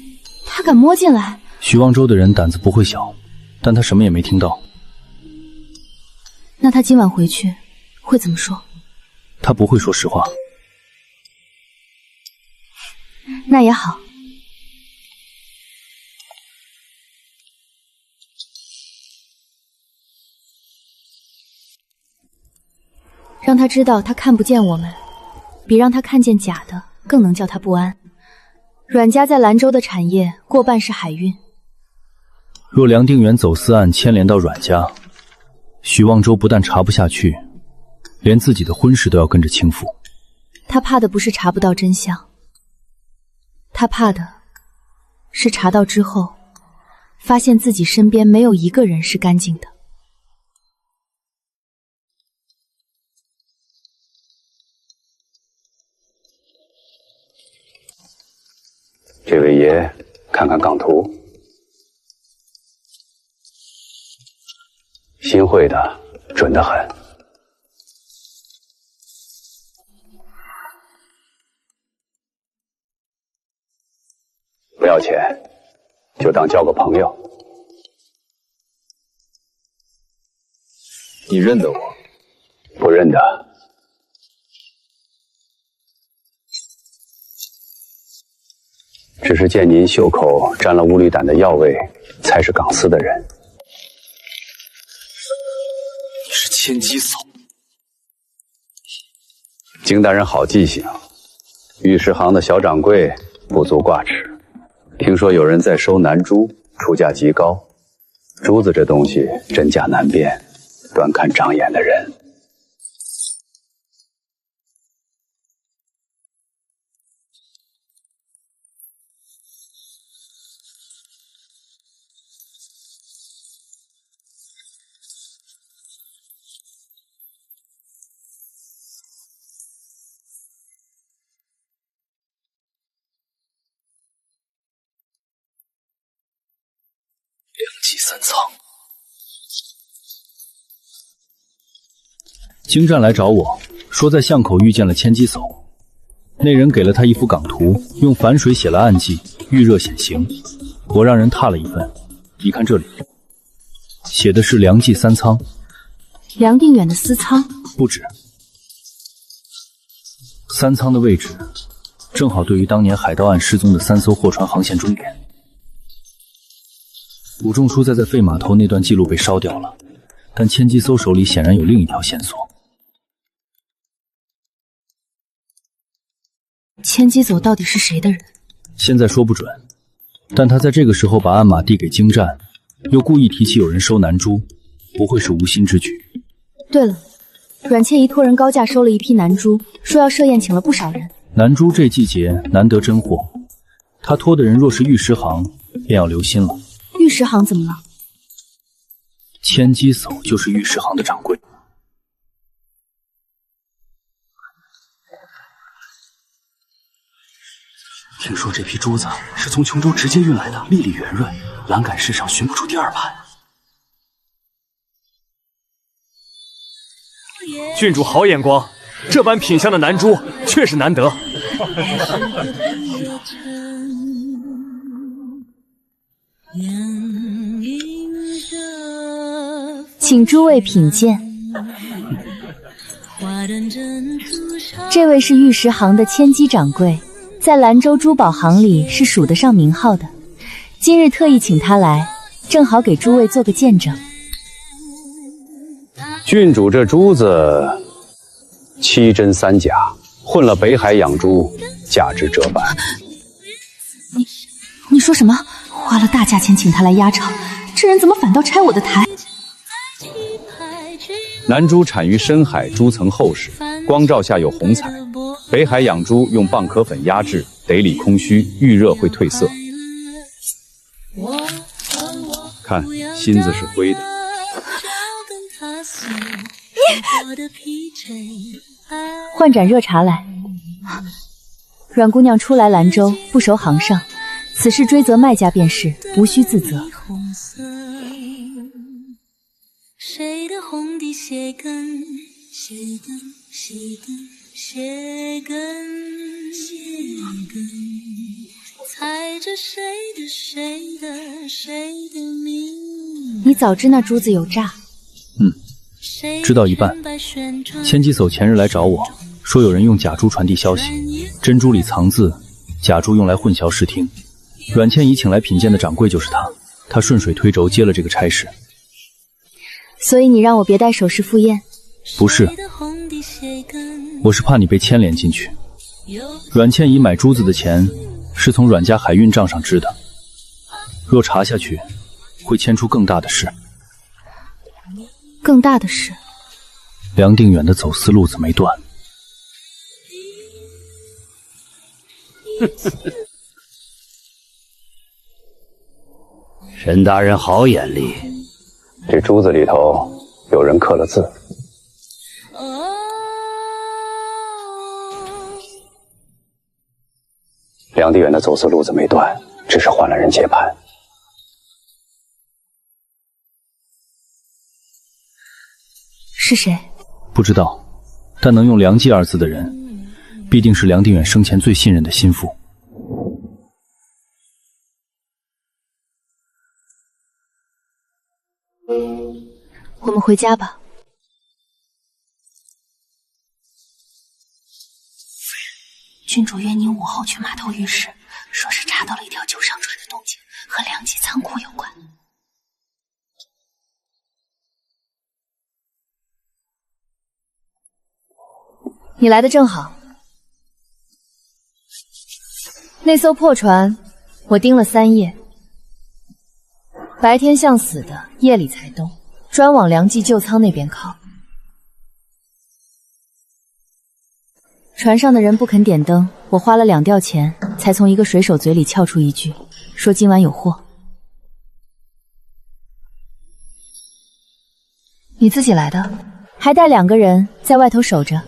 他敢摸进来？徐望州的人胆子不会小，但他什么也没听到。那他今晚回去会怎么说？他不会说实话。那也好。让他知道他看不见我们，比让他看见假的更能叫他不安。阮家在兰州的产业过半是海运，若梁定远走私案牵连到阮家，许望州不但查不下去，连自己的婚事都要跟着倾覆。他怕的不是查不到真相，他怕的是查到之后，发现自己身边没有一个人是干净的。这位爷，看看港图，新绘的，准得很。不要钱，就当交个朋友。你认得我？不认得。只是见您袖口沾了乌驴胆的药味，才是港司的人。你是千机嫂。金大人好记性，玉石行的小掌柜不足挂齿。听说有人在收南珠，出价极高。珠子这东西真假难辨，端看长眼的人。2骑3仓。京战来找我，说在巷口遇见了千机叟，那人给了他一幅港图，用反水写了暗记，预热显形。我让人拓了一份，你看这里，写的是梁记3仓。梁定远的私仓？不止，3仓的位置正好对于当年海盗案失踪的3艘货船航线终点。武仲书在废码头那段记录被烧掉了，但千机叟手里显然有另一条线索。千机叟到底是谁的人？现在说不准，但他在这个时候把暗码递给京战，又故意提起有人收南珠，不会是无心之举。对了，阮倩怡托人高价收了一批南珠，说要设宴请了不少人。南珠这季节难得真货，他托的人若是玉石行，便要留心了。玉石行怎么了？千机叟就是玉石行的掌柜。听说这批珠子是从琼州直接运来的，粒粒圆润，栏杆世上寻不出第二盘。郡主好眼光，这般品相的南珠确实难得。请诸位品鉴。这位是玉石行的千机掌柜，在兰州珠宝行里是数得上名号的。今日特意请他来，正好给诸位做个见证。郡主这珠子7真3假，混了北海养猪，价值折半。你说什么？花了大价钱请他来压场，这人怎么反倒拆我的台？南珠产于深海，珠层厚实，光照下有红彩。北海养猪用蚌壳粉压制，得里空虚，遇热会褪色。看，芯子是灰的。换盏热茶来。阮姑娘初来兰州，不熟行上，此事追责卖家便是，无需自责。谁的红底鞋跟，鞋跟，鞋跟，鞋跟，鞋跟，踩着谁的名。你早知那珠子有诈。知道一半。千机叟前日来找我，说有人用假珠传递消息，珍珠里藏字，假珠用来混淆视听。阮倩怡请来品鉴的掌柜就是他，他顺水推舟接了这个差事。所以你让我别带首饰赴宴？不是，我是怕你被牵连进去。阮倩怡买珠子的钱是从阮家海运账上支的，若查下去，会牵出更大的事。更大的事？梁定远的走私路子没断。沈大人好眼力，这珠子里头有人刻了字。梁定远的走私路子没断，只是换了人接盘。是谁？不知道，但能用梁记2字的人，必定是梁定远生前最信任的心腹。我们回家吧。郡主约你5号去码头浴室，说是查到了一条旧商船的动静，和梁记仓库有关。你来的正好。那艘破船，我盯了3夜，白天像死的，夜里才动，专往梁记旧仓那边靠。船上的人不肯点灯，我花了2吊钱，才从一个水手嘴里撬出一句，说今晚有货。你自己来的，还带2个人在外头守着。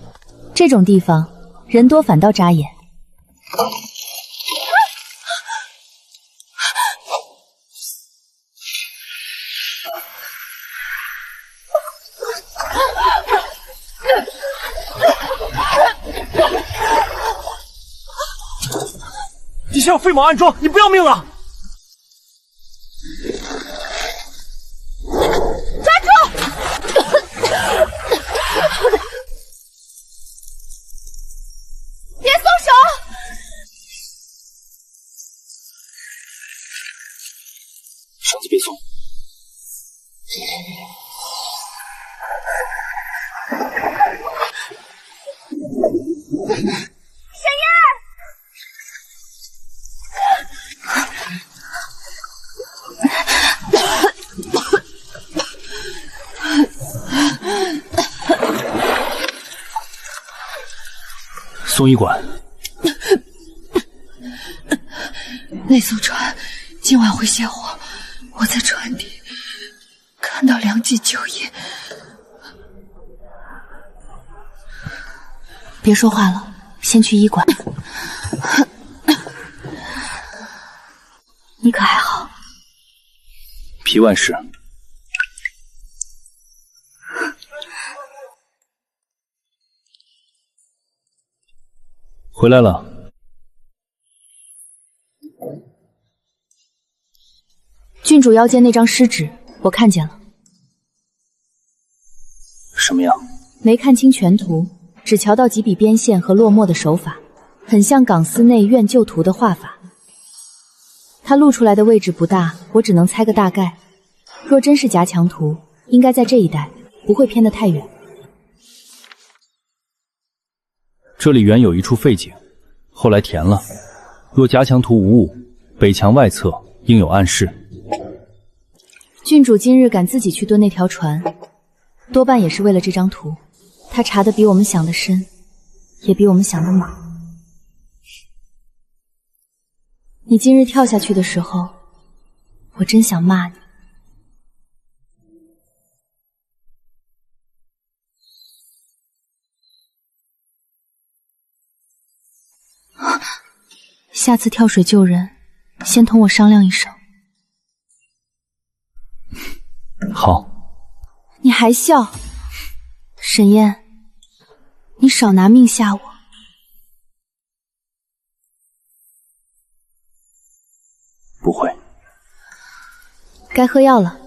这种地方人多反倒扎眼。你是要飞毛暗桩，你不要命了！抓住！别松手！绳子别松。松医馆，那艘船今晚会卸货，我在船底看到梁记酒业。别说话了，先去医馆。你可还好？皮外事。回来了。郡主腰间那张尸纸，我看见了。什么样？没看清全图，只瞧到几笔边线和落墨的手法，很像港司内院旧图的画法。它露出来的位置不大，我只能猜个大概。若真是夹墙图，应该在这一带，不会偏得太远。这里原有一处废井，后来填了。若夹墙图无误，北墙外侧应有暗室。郡主今日敢自己去蹲那条船，多半也是为了这张图。他查得比我们想的深，也比我们想的猛。你今日跳下去的时候，我真想骂你。下次跳水救人，先同我商量一声。好。你还笑？沈燕，你少拿命吓我。不会。该喝药了。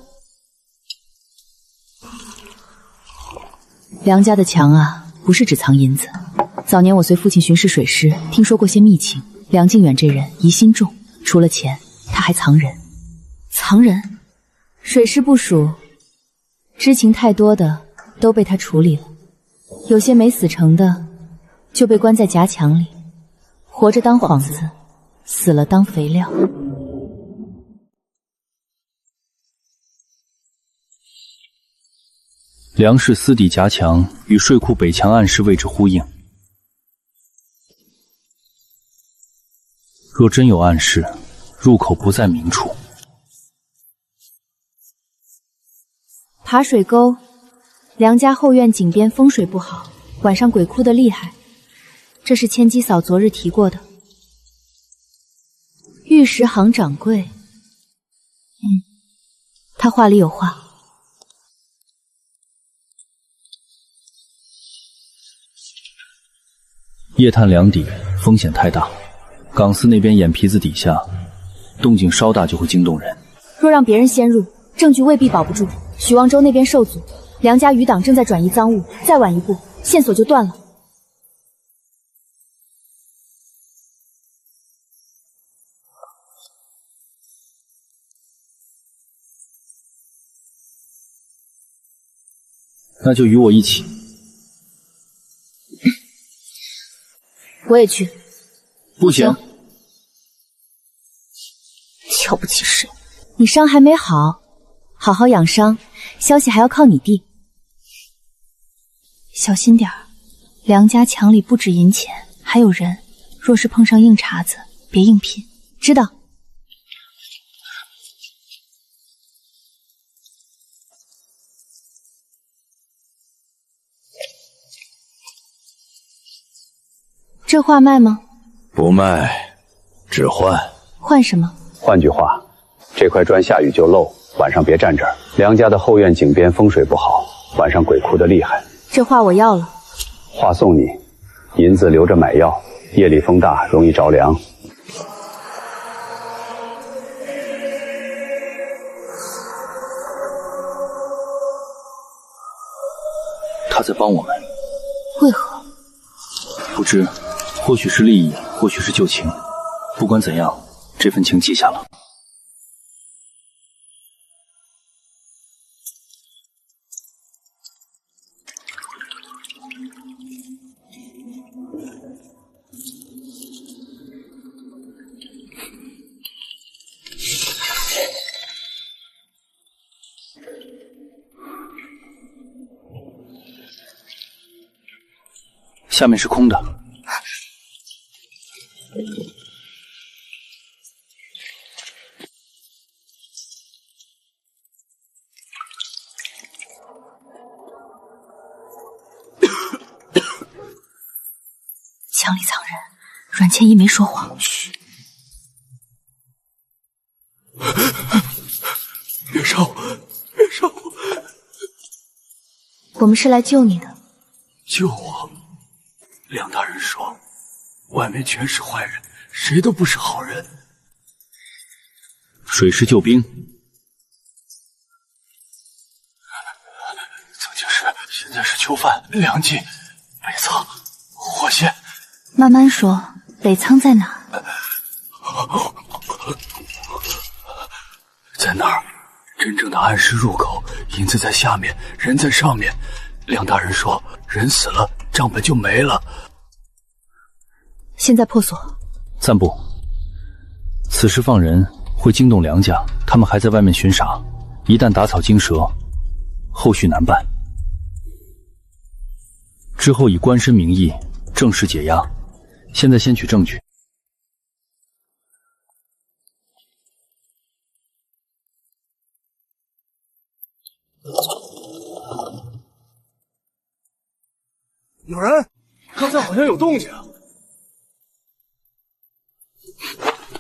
梁家的墙啊，不是只藏银子。早年我随父亲巡视水师，听说过些秘情。梁靖远这人疑心重，除了钱，他还藏人。藏人？水师部署，知情太多的都被他处理了，有些没死成的就被关在夹墙里，活着当幌子，死了当肥料。梁氏私底夹墙与税库北墙暗室位置呼应。若真有暗室，入口不在明处。爬水沟，梁家后院井边风水不好，晚上鬼哭得厉害。这是千机嫂昨日提过的。玉石行掌柜，他话里有话。夜探梁底风险太大，港司那边眼皮子底下，动静稍大就会惊动人。若让别人先入，证据未必保不住。许望州那边受阻，梁家余党正在转移赃物，再晚一步，线索就断了。那就与我一起。我也去。不行。瞧不起谁？你伤还没好，好好养伤，消息还要靠你弟。小心点儿，梁家墙里不止银钱，还有人。若是碰上硬茬子，别硬拼，知道？这画卖吗？不卖，只换。换什么？换句话，这块砖下雨就漏，晚上别站这儿。梁家的后院井边风水不好，晚上鬼哭得厉害。这画我要了。画送你，银子留着买药，夜里风大容易着凉。他在帮我们。为何？不知。或许是利益，或许是旧情，不管怎样，这份情记下了。下面是空的。墙里藏人，阮倩怡没说谎。嘘，别杀我！别杀我！我们是来救你的。救我？梁大人说，外面全是坏人，谁都不是好人。水师救兵，曾经是，现在是囚犯。梁记，北仓，火线。慢慢说，北仓在哪？在那儿，真正的暗室入口，银子在下面，人在上面。梁大人说，人死了，账本就没了。现在破锁。暂不，此时放人会惊动梁家，他们还在外面巡傻，一旦打草惊蛇，后续难办。之后以官绅名义正式解押，现在先取证据。有人，刚才好像有动静。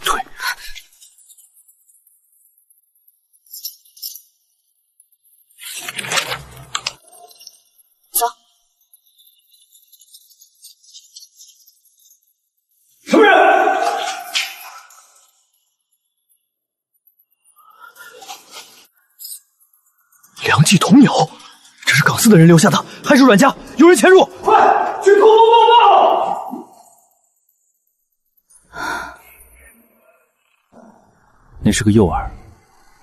退。走。什么人？良计童鸟，这是港司的人留下的，还是阮家？有人潜入！快去通风报告！那是个诱饵，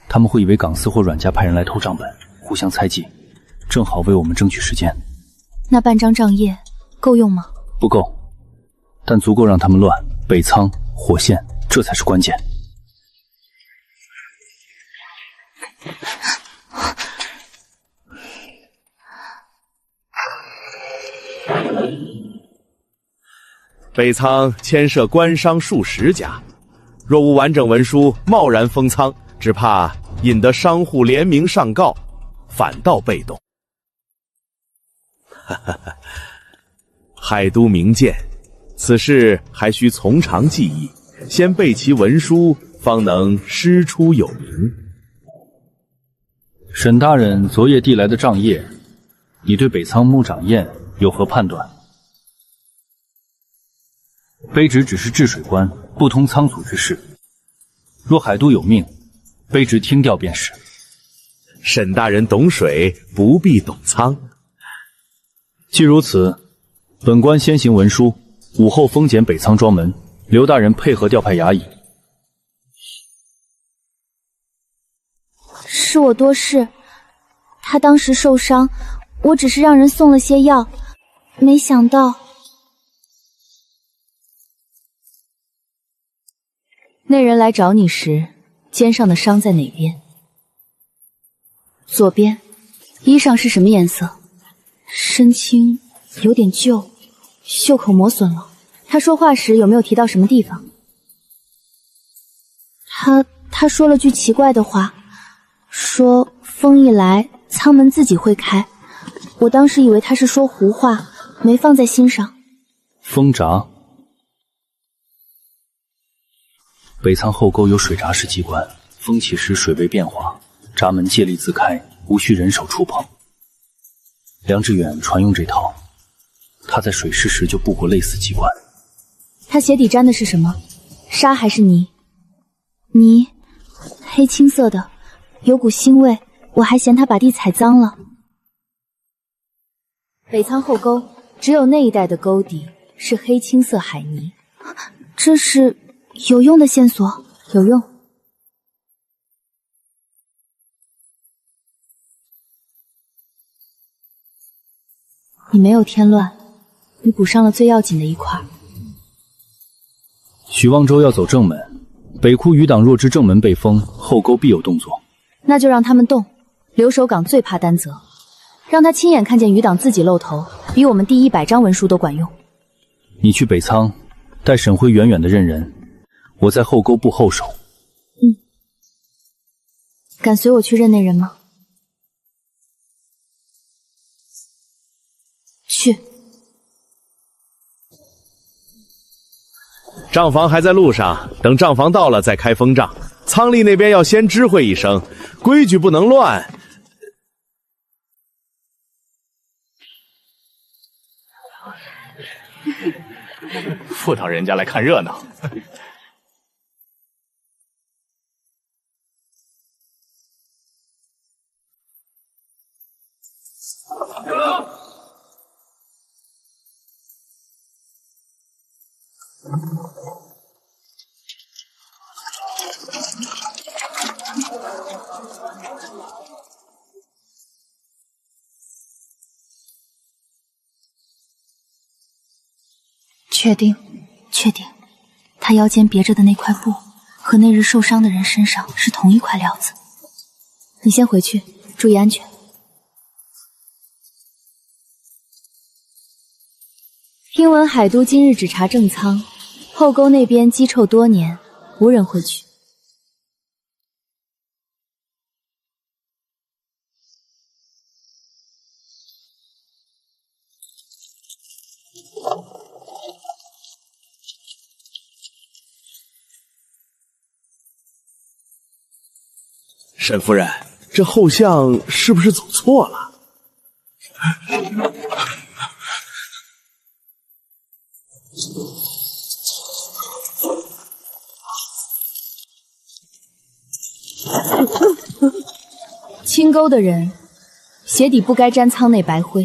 他们会以为港司或阮家派人来偷账本，互相猜忌，正好为我们争取时间。那半张账页够用吗？不够，但足够让他们乱。北仓、火线，这才是关键。北仓牵涉官商数十家，若无完整文书贸然封仓，只怕引得商户联名上告，反倒被动。海都明鉴，此事还需从长计议，先备齐文书，方能师出有名。沈大人昨夜递来的账页，你对北仓木长宴有何判断？卑职只是治水官，不通仓促之事。若海都有命，卑职听调便是。沈大人懂水，不必懂仓。既如此，本官先行文书，午后封检北仓庄门，刘大人配合调派衙役。是我多事，他当时受伤，我只是让人送了些药，没想到那人来找你时，肩上的伤在哪边？左边。衣裳是什么颜色？深青，有点旧，袖口磨损了。他说话时有没有提到什么地方？他说了句奇怪的话，说风一来，舱门自己会开。我当时以为他是说胡话，没放在心上。风闸。北仓后沟有水闸式机关，风起时水位变化，闸门借力自开，无需人手触碰。梁志远传用这套，他在水师时就布过类似机关。他鞋底沾的是什么？沙还是泥？泥，黑青色的，有股腥味，我还嫌他把地踩脏了。北仓后沟只有那一带的沟底是黑青色海泥，这是有用的线索。有用。你没有添乱，你补上了最要紧的一块。许望州要走正门，北窟余党若知正门被封，后沟必有动作。那就让他们动。留守岗最怕担责，让他亲眼看见余党自己露头，比我们第100张文书都管用。你去北仓，待沈辉远远的认人，我在后沟部后手。敢随我去认那人吗？去。账房还在路上，等账房到了再开封账。仓吏那边要先知会一声，规矩不能乱。副当人家来看热闹。确定，他腰间别着的那块布和那日受伤的人身上是同一块料子。你先回去，注意安全。听闻海都今日只查正仓，后沟那边积臭多年，无人会去。沈夫人，这后巷是不是走错了？清沟的人，鞋底不该沾仓内白灰。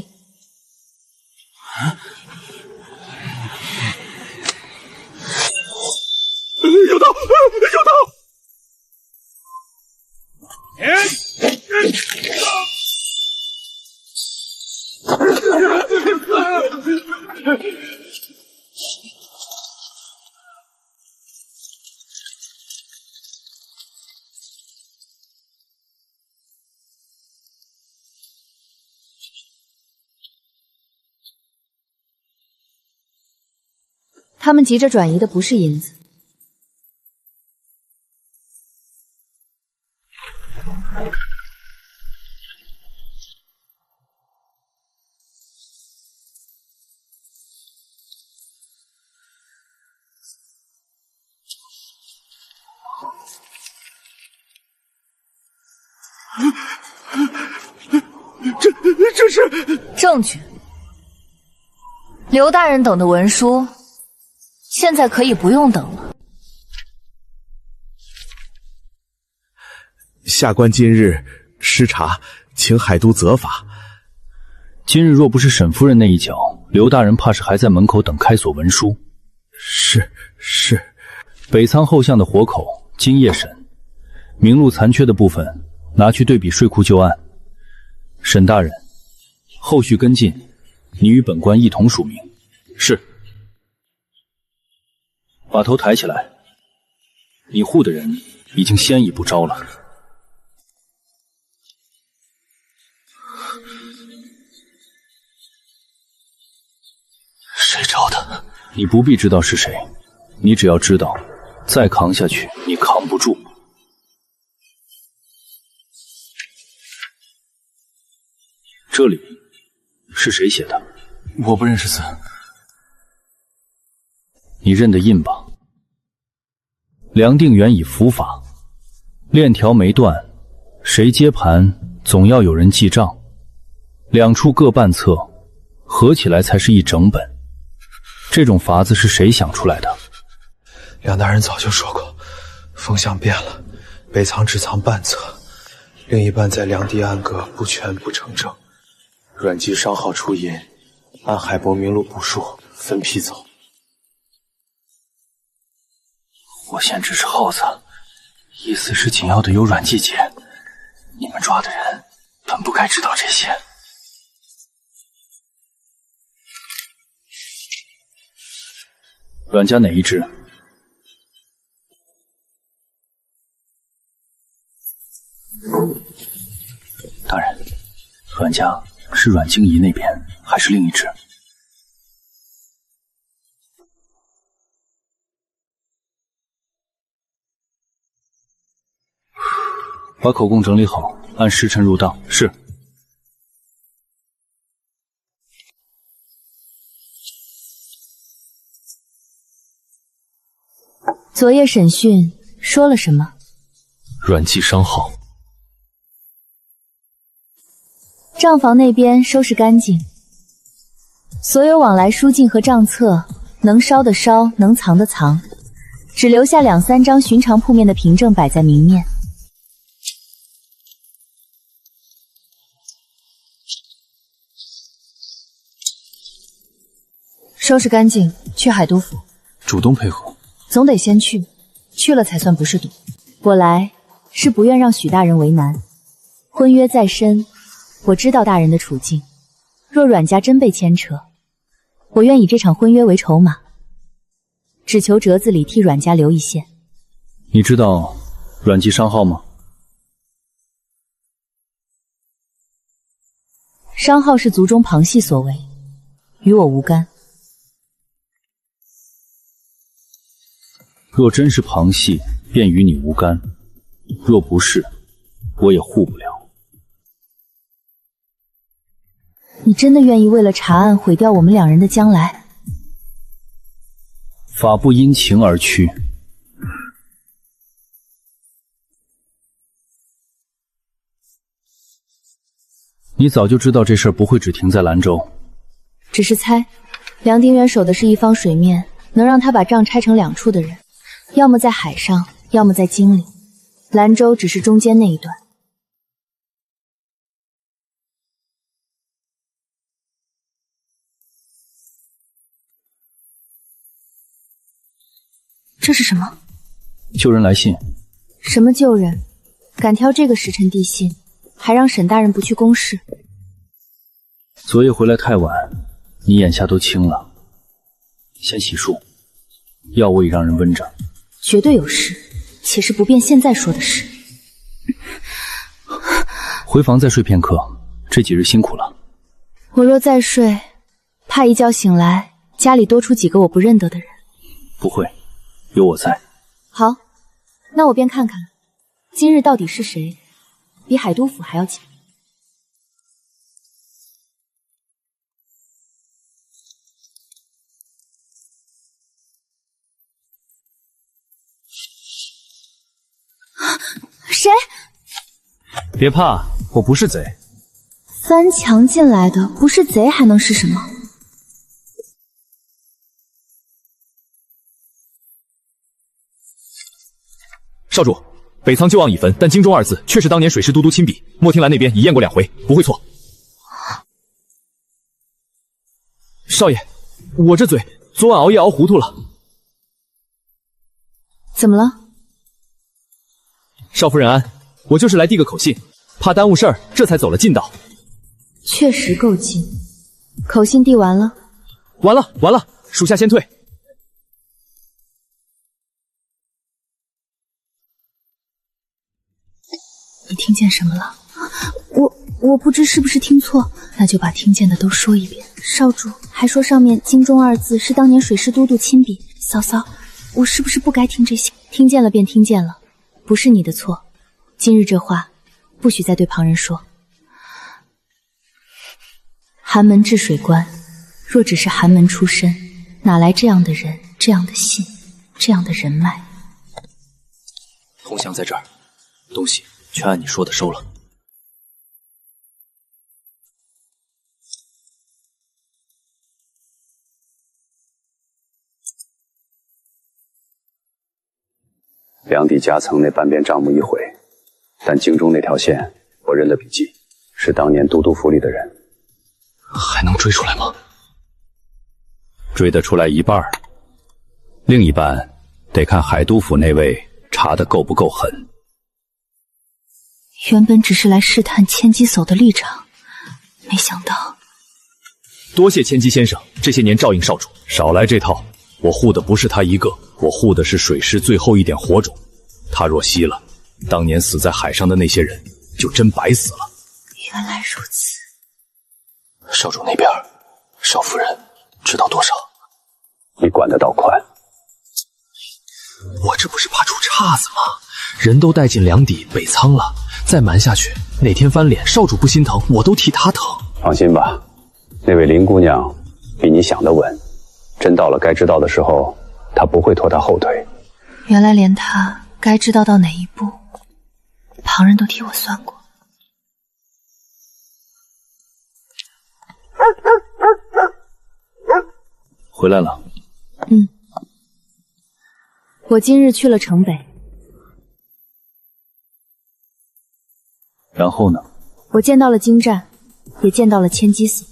有刀！有刀！他们急着转移的不是银子。这是证据。刘大人等的文书，现在可以不用等了。下官今日失察，请海都责罚。今日若不是沈夫人那一脚，刘大人怕是还在门口等开锁文书。是。北仓后巷的活口今夜审，名录残缺的部分拿去对比税库旧案。沈大人，后续跟进，你与本官一同署名。是。把头抬起来，你护的人已经先已不招了。谁招的？你不必知道是谁，你只要知道，再扛下去你扛不住。这里是谁写的？我不认识字。你认得印吧？梁定远以伏法，链条没断，谁接盘总要有人记账，两处各半册，合起来才是一整本。这种法子是谁想出来的？梁大人早就说过，风向变了，北仓只藏半册，另一半在梁地暗阁不全不成正。阮籍商号出银，按海博名录补数，分批走。我现只是后子，意思是紧要的有阮季节。你们抓的人本不该知道这些。阮家哪一支？大人，阮家是阮京仪那边，还是另一支？把口供整理好，按时辰入档。是。昨夜审讯说了什么？阮季商号。账房那边收拾干净，所有往来书信和账册，能烧的烧，能藏的藏，只留下2、3张寻常铺面的凭证摆在明面。收拾干净，去海都府主动配合，总得先去，去了才算不是赌。我来是不愿让许大人为难。婚约在身，我知道大人的处境。若阮家真被牵扯，我愿以这场婚约为筹码，只求折子里替阮家留一线。你知道阮籍商号吗？商号是族中旁系所为，与我无干。若真是旁系，便与你无干；若不是，我也护不了。你真的愿意为了查案毁掉我们两人的将来？法不因情而趋。你早就知道这事儿不会只停在兰州。只是猜，梁鼎远守的是一方水面，能让他把账拆成两处的人，要么在海上，要么在京里。兰州只是中间那一段。这是什么？救人来信。什么救人？敢挑这个时辰递信，还让沈大人不去公事。昨夜回来太晚，你眼下都青了，先洗漱，药我已让人温着。绝对有事，且是不便现在说的事。回房再睡片刻，这几日辛苦了。我若再睡，怕一觉醒来，家里多出几个我不认得的人。不会，有我在。好，那我便看看，今日到底是谁，比海都府还要紧。谁？别怕，我不是贼。三强进来的不是贼还能是什么？少主，北仓旧案已焚，但京中二字却是当年水师都督亲笔，莫听兰那边已验过2回，不会错。少爷，我这嘴昨晚熬夜熬糊涂了。怎么了？少夫人安，我就是来递个口信，怕耽误事儿，这才走了近道。确实够近。口信递完了？完了，属下先退。你听见什么了？我不知是不是听错，那就把听见的都说一遍。少主还说上面京中二字是当年水师都督亲笔，嫂嫂，我是不是不该听这些？听见了便听见了，不是你的错。今日这话不许再对旁人说。寒门治水官，若只是寒门出身，哪来这样的人，这样的信，这样的人脉？红香在这儿，东西全按你说的收了。梁邸夹层那半边账目已毁，但京中那条线我认得笔迹，是当年都督府里的人。还能追出来吗？追得出来一半，另一半得看海都府那位查得够不够狠。原本只是来试探千机叟的立场，没想到。多谢千机先生这些年照应少主。少来这套，我护的不是他一个，我护的是水师最后一点火种。他若熄了，当年死在海上的那些人就真白死了。原来如此。少主那边，少夫人知道多少？你管得倒宽。我这不是怕出岔子吗？人都带进梁邸北仓了，再瞒下去，哪天翻脸，少主不心疼，我都替他疼。放心吧，那位林姑娘比你想的稳，真到了该知道的时候，她不会拖她后腿。原来连她该知道到哪一步，旁人都替我算过。回来了。我今日去了城北。然后呢？我见到了京战，也见到了千机叟。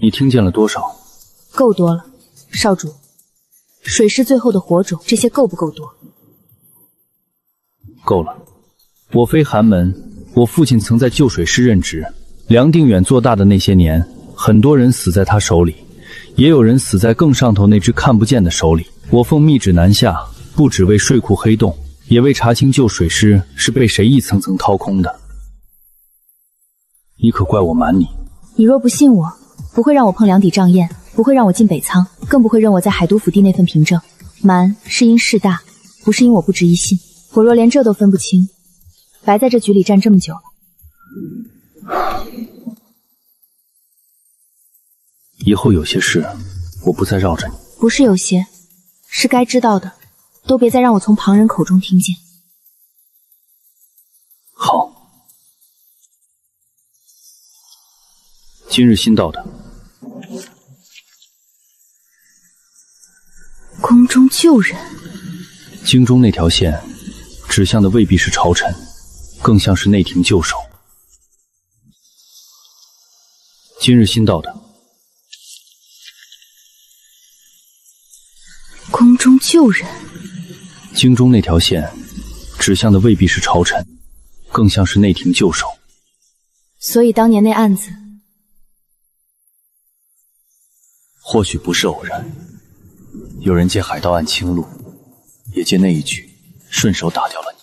你听见了多少？够多了，少主。水师最后的火种，这些够不够多？够了。我非寒门，我父亲曾在旧水师任职。梁定远做大的那些年，很多人死在他手里，也有人死在更上头那只看不见的手里。我奉密旨南下，不只为税库黑洞，也为查清旧水师是被谁一层层掏空的。你可怪我瞒你？你若不信我，不会让我碰梁邸帐宴，不会让我进北仓，更不会认我在海都府地那份凭证。瞒是因事大，不是因我不值一信。我若连这都分不清，白在这局里站这么久了。以后有些事，我不再绕着你。不是有些，是该知道的，都别再让我从旁人口中听见。好。今日新到的。宫中旧人。京中那条线，指向的未必是朝臣，更像是内廷旧手。今日新到的。宫中旧人。京中那条线，指向的未必是朝臣，更像是内廷旧手。所以当年那案子，或许不是偶然。有人借海盗案清路，也借那一局顺手打掉了你。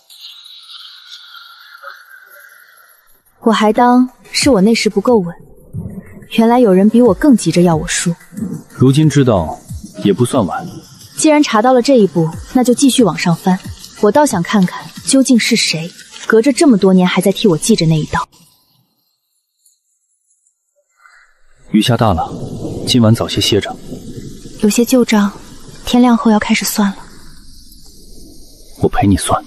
我还当是我那时不够稳，原来有人比我更急着要我输。如今知道也不算晚。既然查到了这一步，那就继续往上翻。我倒想看看究竟是谁隔着这么多年还在替我记着那一道。雨下大了，今晚早些歇着。有些旧账，天亮后要开始算了。我陪你算。